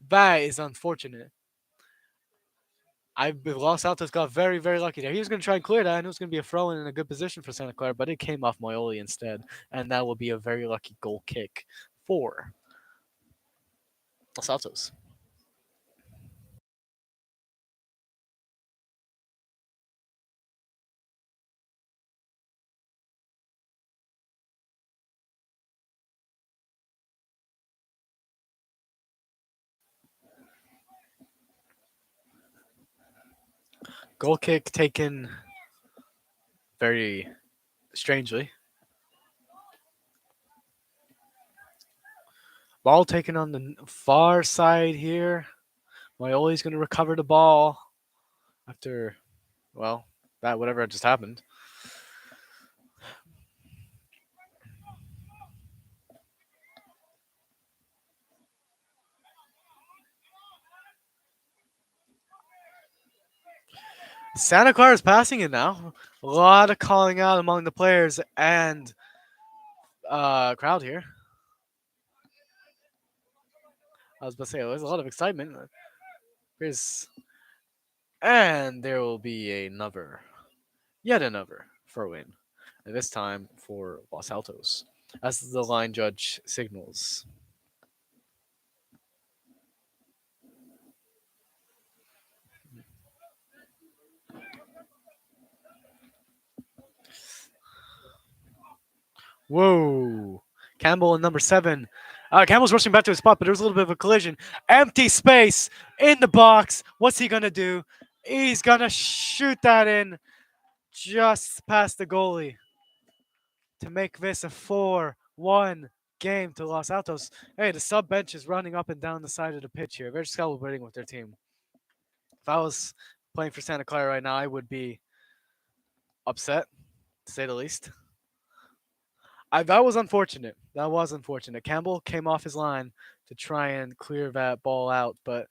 that is unfortunate. Los Altos got very, very lucky there. He was going to try and clear that, and it was going to be a throw in a good position for Santa Clara, but it came off Moioli instead, and that will be a very lucky goal kick for Los Altos. Goal kick taken very strangely. Ball taken on the far side here. Moioli's going to recover the ball after, well, that whatever just happened. Santa Clara is passing it now. A lot of calling out among the players and crowd here. I was about to say there's a lot of excitement. Here's and there will be yet another throw in, and this time for Los Altos, as the line judge signals. Whoa. Campbell and number 7. Campbell's rushing back to his spot, but there was a little bit of a collision. Empty space in the box. What's he going to do? He's going to shoot that in just past the goalie to make this a 4-1 game to Los Altos. Hey, the sub bench is running up and down the side of the pitch here. They're celebrating with their team. If I was playing for Santa Clara right now, I would be upset, to say the least. That was unfortunate. That was unfortunate. Campbell came off his line to try and clear that ball out, but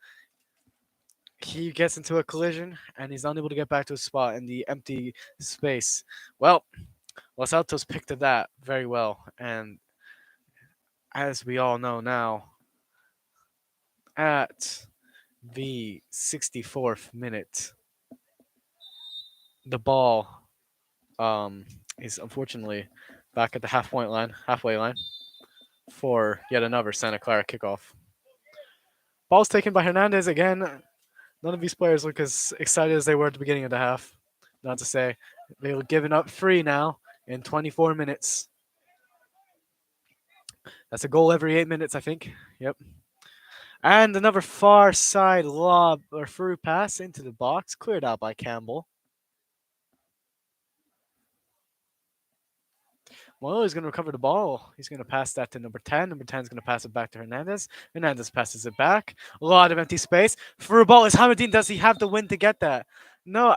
he gets into a collision and he's unable to get back to his spot in the empty space. Well, Los Altos picked at that very well, and as we all know now, at the 64th minute, the ball is unfortunately back at the halfway line for yet another Santa Clara kickoff. Ball's taken by Hernandez again. None of these players look as excited as they were at the beginning of the half. Not to say they were giving up 3 now in 24 minutes. That's a goal every 8 minutes, I think. Yep. And another far side lob or through pass into the box, cleared out by Campbell. Well, he's going to recover the ball. He's going to pass that to number 10. Number 10 is going to pass it back to Hernandez. Hernandez passes it back. A lot of empty space. For a ball, is Hamadine. Does he have the win to get that? No,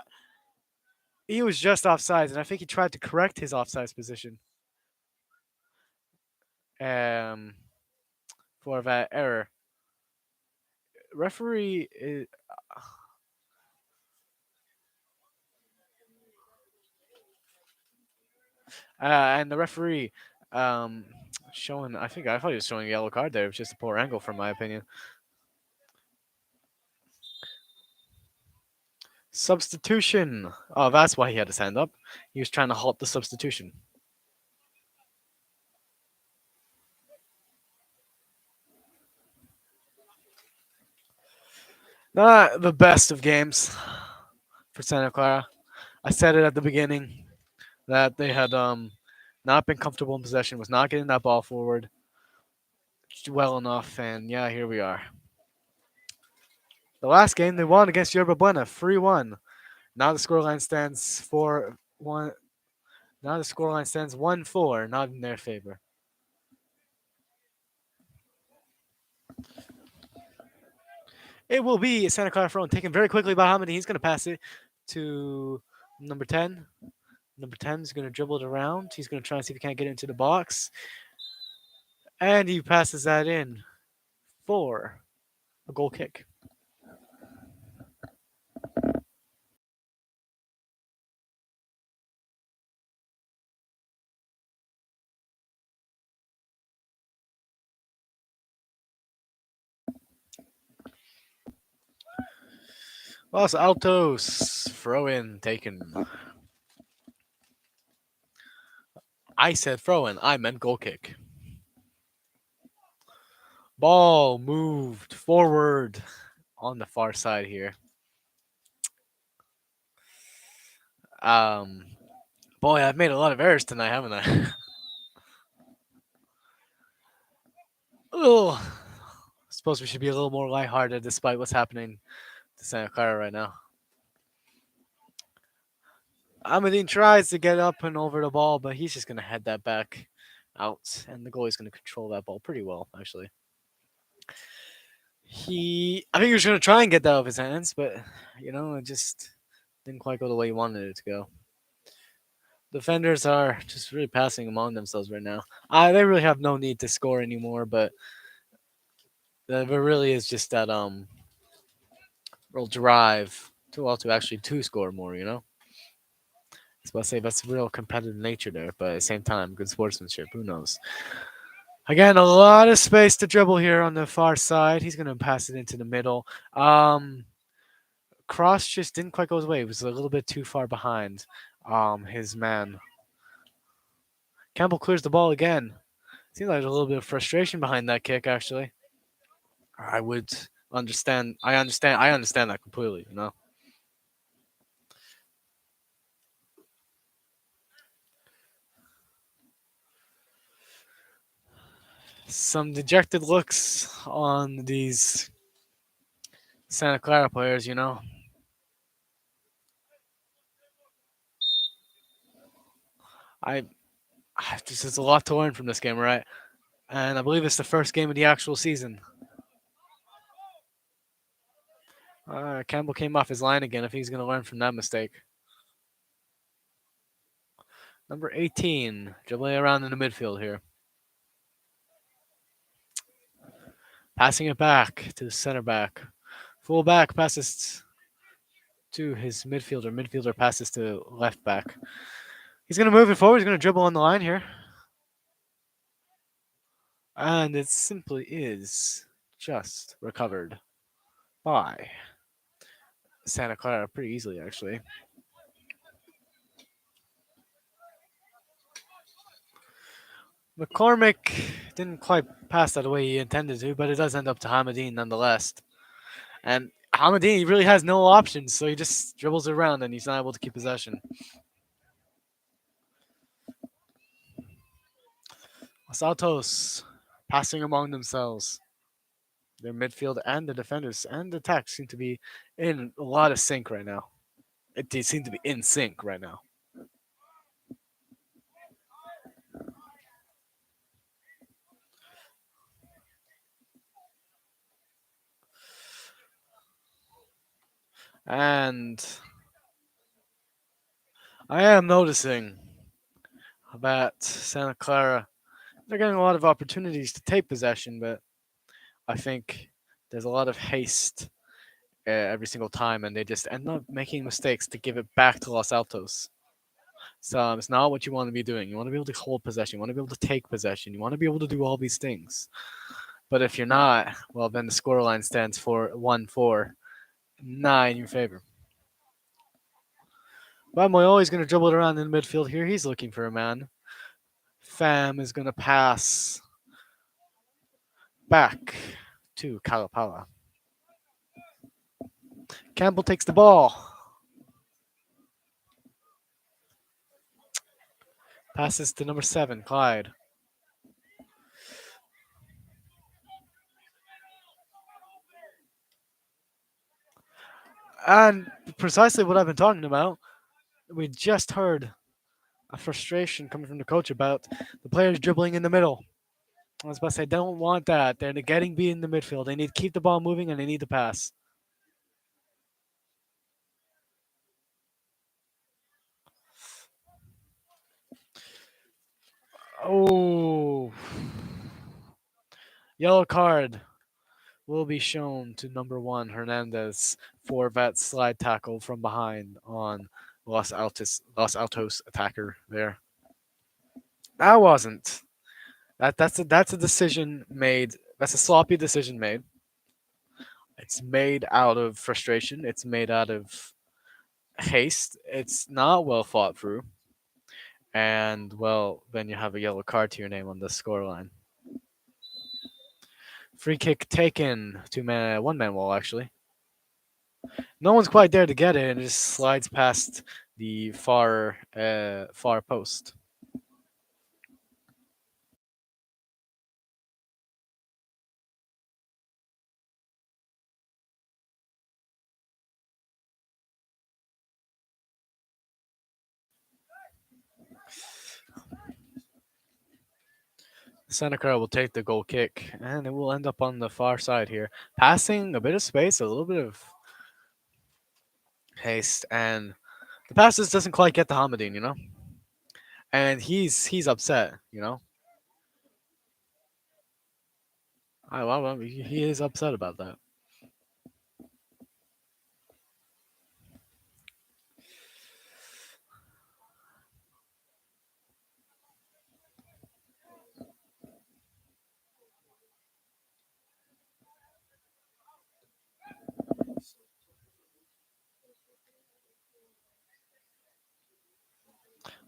he was just offsides, and I think he tried to correct his offsides position um, for that error. Referee is, and the referee um, showing. I thought he was showing a yellow card there. It was just a poor angle, from my opinion. Substitution. Oh, that's why he had his hand up. He was trying to halt the substitution. Not the best of games for Santa Clara. I said it at the beginning that they had not been comfortable in possession, was not getting that ball forward well enough, and yeah, here we are. The last game they won against Yerba Buena, 3-1. Now the scoreline stands 4-1. Now the scoreline stands 1-4, not in their favor. It will be Santa Clara Front taken very quickly by Hamidi. He's going to pass it to number 10. Number 10 is going to dribble it around. He's going to try and see if he can't get into the box. And he passes that in for a goal kick. Los Altos throw in taken. I said throw in. I meant goal kick. Ball moved forward on the far side here. Um, boy, I've made a lot of errors tonight, haven't I? Oh, suppose we should be a little more lighthearted despite what's happening to Santa Clara right now. Amadine tries to get up and over the ball, but he's just going to head that back out, and the goalie's going to control that ball pretty well, actually. I think he was going to try and get that off his hands, but it just didn't quite go the way he wanted it to go. Defenders are just really passing among themselves right now. They really have no need to score anymore, but there really is just that real drive to actually to score more. I was about to say that's real competitive nature there, but at the same time, good sportsmanship. Who knows? Again, a lot of space to dribble here on the far side. He's going to pass it into the middle. Cross just didn't quite go his way. He was a little bit too far behind his man. Campbell clears the ball again. Seems like there's a little bit of frustration behind that kick, actually. I would understand. I understand. I understand that completely. Some dejected looks on these Santa Clara players. I this is a lot to learn from this game, right? And I believe it's the first game of the actual season. Campbell came off his line again. If he's going to learn from that mistake. Number 18, dribbling around in the midfield here. Passing it back to the center back. Full back passes to his midfielder. Midfielder passes to left back. He's going to move it forward. He's going to dribble on the line here. And it simply is just recovered by Santa Clara pretty easily, actually. McCormick didn't quite pass that the way he intended to, but it does end up to Hamadine nonetheless. And Hamadine really has no options, so he just dribbles it around and he's not able to keep possession. Los Altos passing among themselves. Their midfield and the defenders and the attack seem to be in a lot of sync right now. They seem to be in sync right now. And I am noticing that Santa Clara, they're getting a lot of opportunities to take possession, but I think there's a lot of haste every single time, and they just end up making mistakes to give it back to Los Altos. So it's not what you want to be doing. You want to be able to hold possession. You want to be able to take possession. You want to be able to do all these things. But if you're not, well, then the scoreline stands for 1-4, not in your favor. But Moyoli's going to dribble it around in the midfield here. He's looking for a man. Fam is going to pass back to Kalapala. Campbell takes the ball. Passes to number 7, Clyde. And precisely what I've been talking about. We just heard a frustration coming from the coach about the players dribbling in the middle. I was about to say, they don't want that. They're getting beat in the midfield. They need to keep the ball moving and they need to pass. Oh, yellow card will be shown to number 1, Hernandez, for that slide tackle from behind on Los Altos attacker there. That wasn't. That's a decision made. That's a sloppy decision made. It's made out of frustration. It's made out of haste. It's not well thought through. And well, then you have a yellow card to your name on the scoreline. Free kick taken, 2-man, 1-man wall actually. No one's quite there to get it, and it just slides past the far post. Santa Clara will take the goal kick, and it will end up on the far side here, passing a bit of space, a little bit of haste, and the pass just doesn't quite get to Hamadine, and he's upset, well, he is upset about that.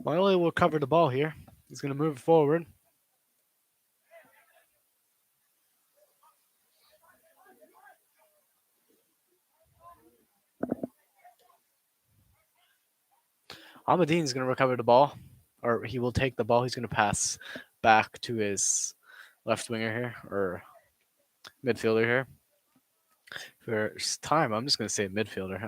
Miley will cover the ball here. He's going to move forward. Ahmadine's going to recover the ball, or he will take the ball. He's going to pass back to his left winger here, or midfielder here. For time, I'm just going to say midfielder.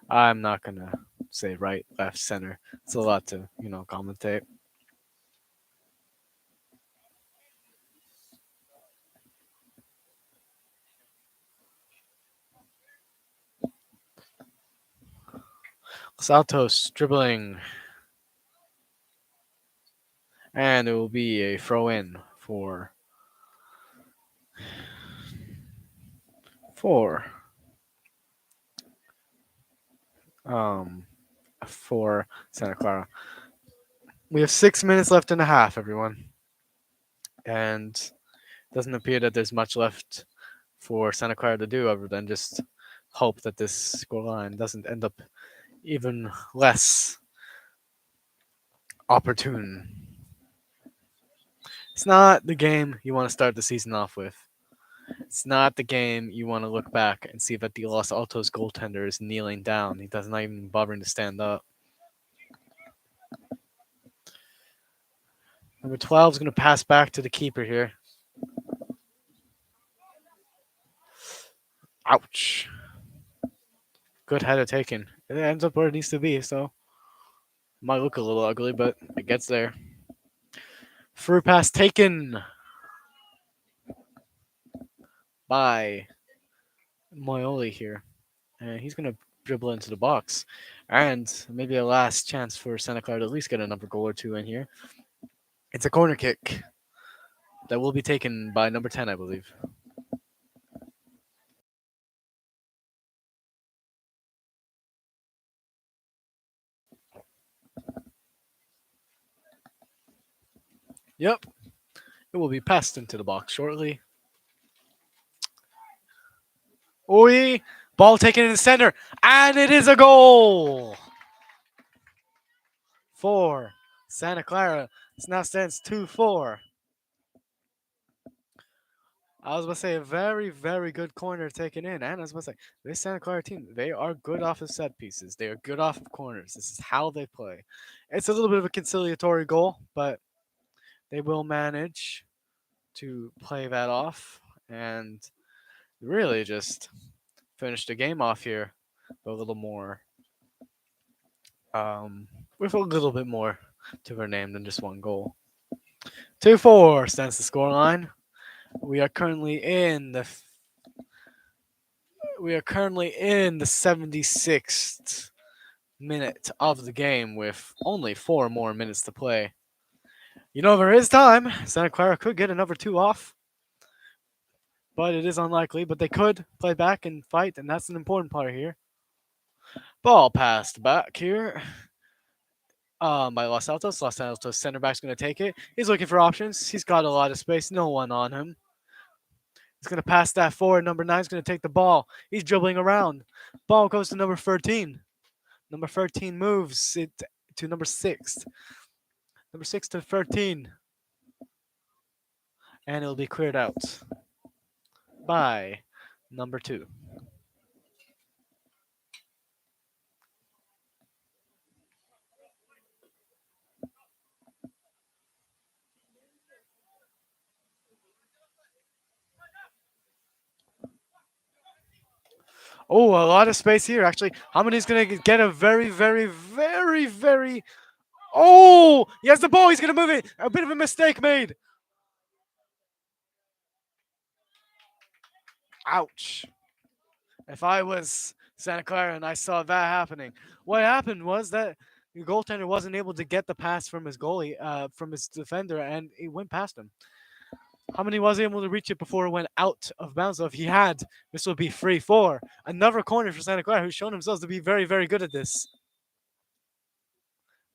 I'm not going to say right, left, center. It's a lot to, commentate. Santos dribbling, and it will be a throw in for um for Santa Clara. We have 6 minutes left and a half, everyone, and it doesn't appear that there's much left for Santa Clara to do other than just hope that this scoreline doesn't end up even less opportune. It's not the game you want to start the season off with. It's not the game you want to look back and see that the Los Altos goaltender is kneeling down. He does not even bothering to stand up. Number 12 is going to pass back to the keeper here. Ouch. Good header taken. It ends up where it needs to be, so might look a little ugly, but it gets there. Through pass taken by Moyoli here. and he's gonna dribble into the box, and maybe a last chance for Santa Clara to at least get another goal or two in here. It's a corner kick that will be taken by number 10, I believe. Yep, it will be passed into the box shortly. Oi! Ball taken in the center, and it is a goal for Santa Clara. It now stands 2-4. I was about to say a very, very good corner taken in. And I was about to say, this Santa Clara team, they are good off of set pieces. They are good off of corners. This is how they play. It's a little bit of a conciliatory goal, but they will manage to play that off and really just finish the game off here with a little more, um, with a little bit more to their name than just one goal. 2-4 stands the scoreline. We are currently in the we are currently in the 76th minute of the game with only 4 more minutes to play. You know, there is time. Santa Clara could get another two off, but it is unlikely. But they could play back and fight, and that's an important part here. Ball passed back here by Los Altos. Los Altos center back's going to take it. He's looking for options. He's got a lot of space. No one on him. He's going to pass that forward. Number 9 is going to take the ball. He's dribbling around. Ball goes to number 13. Number 13 moves it to number 6. Number 6 to 13. And it'll be cleared out by number 2. Oh, a lot of space here, actually. Hamadi's going to get a very, very, very, very. Oh, he has the ball. He's going to move it. A bit of a mistake made. Ouch. If I was Santa Clara and I saw that happening, what happened was that the goaltender wasn't able to get the pass from his goalie, from his defender, and it went past him. Hamadi was able to reach it before it went out of bounds. So if he had, this would be free for another corner for Santa Clara, who's shown themselves to be very, very good at this.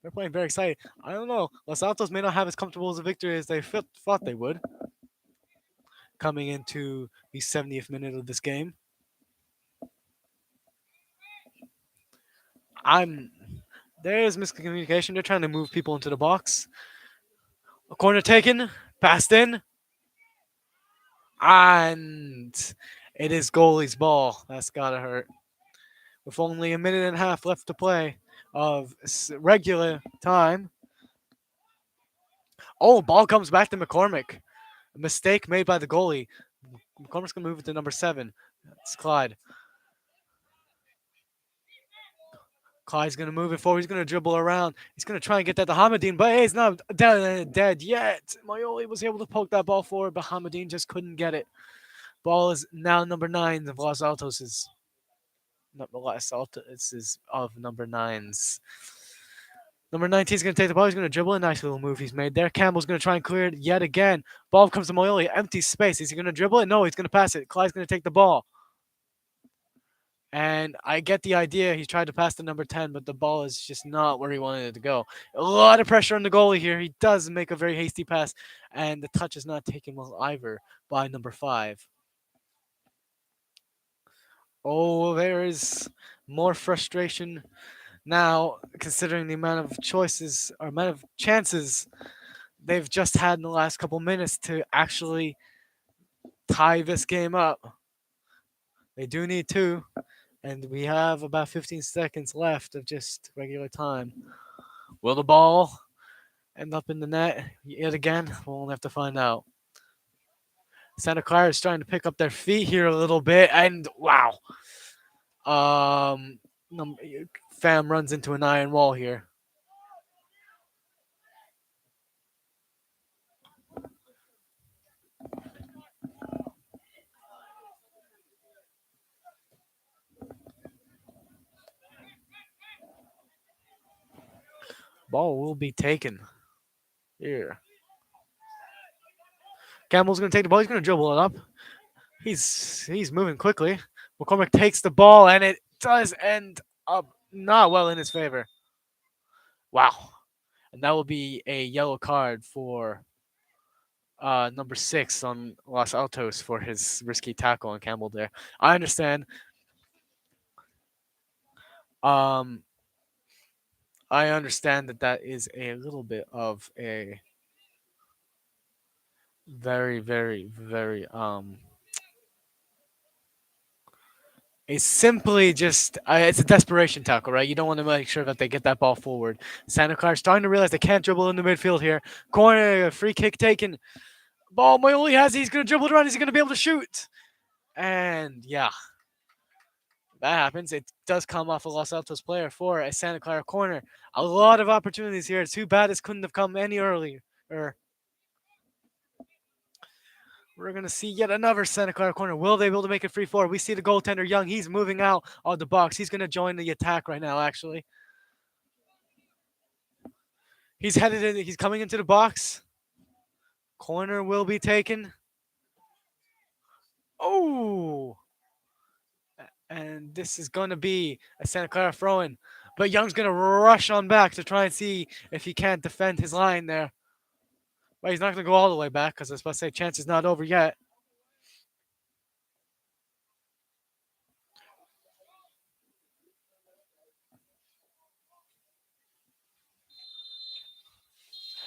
They're playing very excited. I don't know. Los Altos may not have as comfortable as a victory as they thought they would coming into the 70th minute of this game. There's miscommunication. They're trying to move people into the box. A corner taken, passed in, and it is goalie's ball. That's gotta hurt. With only a minute and a half left to play of regular time. Oh, ball comes back to McCormick. A mistake made by the goalie. McCormick's gonna move it to number 7. It's Clyde. Clyde's going to move it forward. He's going to dribble around. He's going to try and get that to Hamadine, but he's not dead yet. Maioli was able to poke that ball forward, but Hamadine just couldn't get it. Ball is now number 9 of Los Altos'. Not Los Altos is of number 9's. Number 19 is going to take the ball. He's going to dribble. A nice little move he's made there. Campbell's going to try and clear it yet again. Ball comes to Maioli. Empty space. Is he going to dribble it? No, he's going to pass it. Clyde's going to take the ball. And I get the idea. He tried to pass to number 10, but the ball is just not where he wanted it to go. A lot of pressure on the goalie here. He does make a very hasty pass, and the touch is not taken well either by number 5. Oh, there is more frustration now, considering the amount of choices or amount of chances they've just had in the last couple minutes to actually tie this game up. They do need 2. And we have about 15 seconds left of just regular time. Will the ball end up in the net yet again? We'll have to find out. Santa Clara is trying to pick up their feet here a little bit, and wow. Fam runs into an iron wall here. ball will be taken here. Campbell's going to take the ball. He's going to dribble it up. He's moving quickly. McCormick takes the ball, and it does end up not well in his favor. Wow. And that will be a yellow card for number 6 on Los Altos for his risky tackle on Campbell there. I understand. Um, I understand that that is a little bit of a very, very, very it's simply just it's a desperation tackle, right? You don't want to make sure that they get that ball forward. Santa Clara starting to realize they can't dribble in the midfield here. Corner, free kick taken. Ball Mayoli has it. He's going to dribble it around. He's going to be able to shoot. And yeah, that happens. It does come off a Los Altos player for a Santa Clara corner. A lot of opportunities here. Too bad this couldn't have come any earlier. We're going to see yet another Santa Clara corner. Will they be able to make it free forward? We see the goaltender Young. He's moving out of the box. He's going to join the attack right now, actually. He's headed in. He's coming into the box. Corner will be taken. Oh! And this is going to be a Santa Clara throw-in. But Young's going to rush on back to try and see if he can't defend his line there. But he's not going to go all the way back because I was about to say chance is not over yet.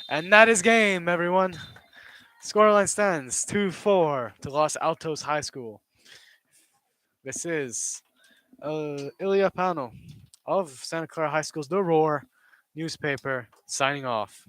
And that is game, everyone. Scoreline stands 2-4 to Los Altos High School. This is Ilya Pano of Santa Clara High School's The Roar newspaper signing off.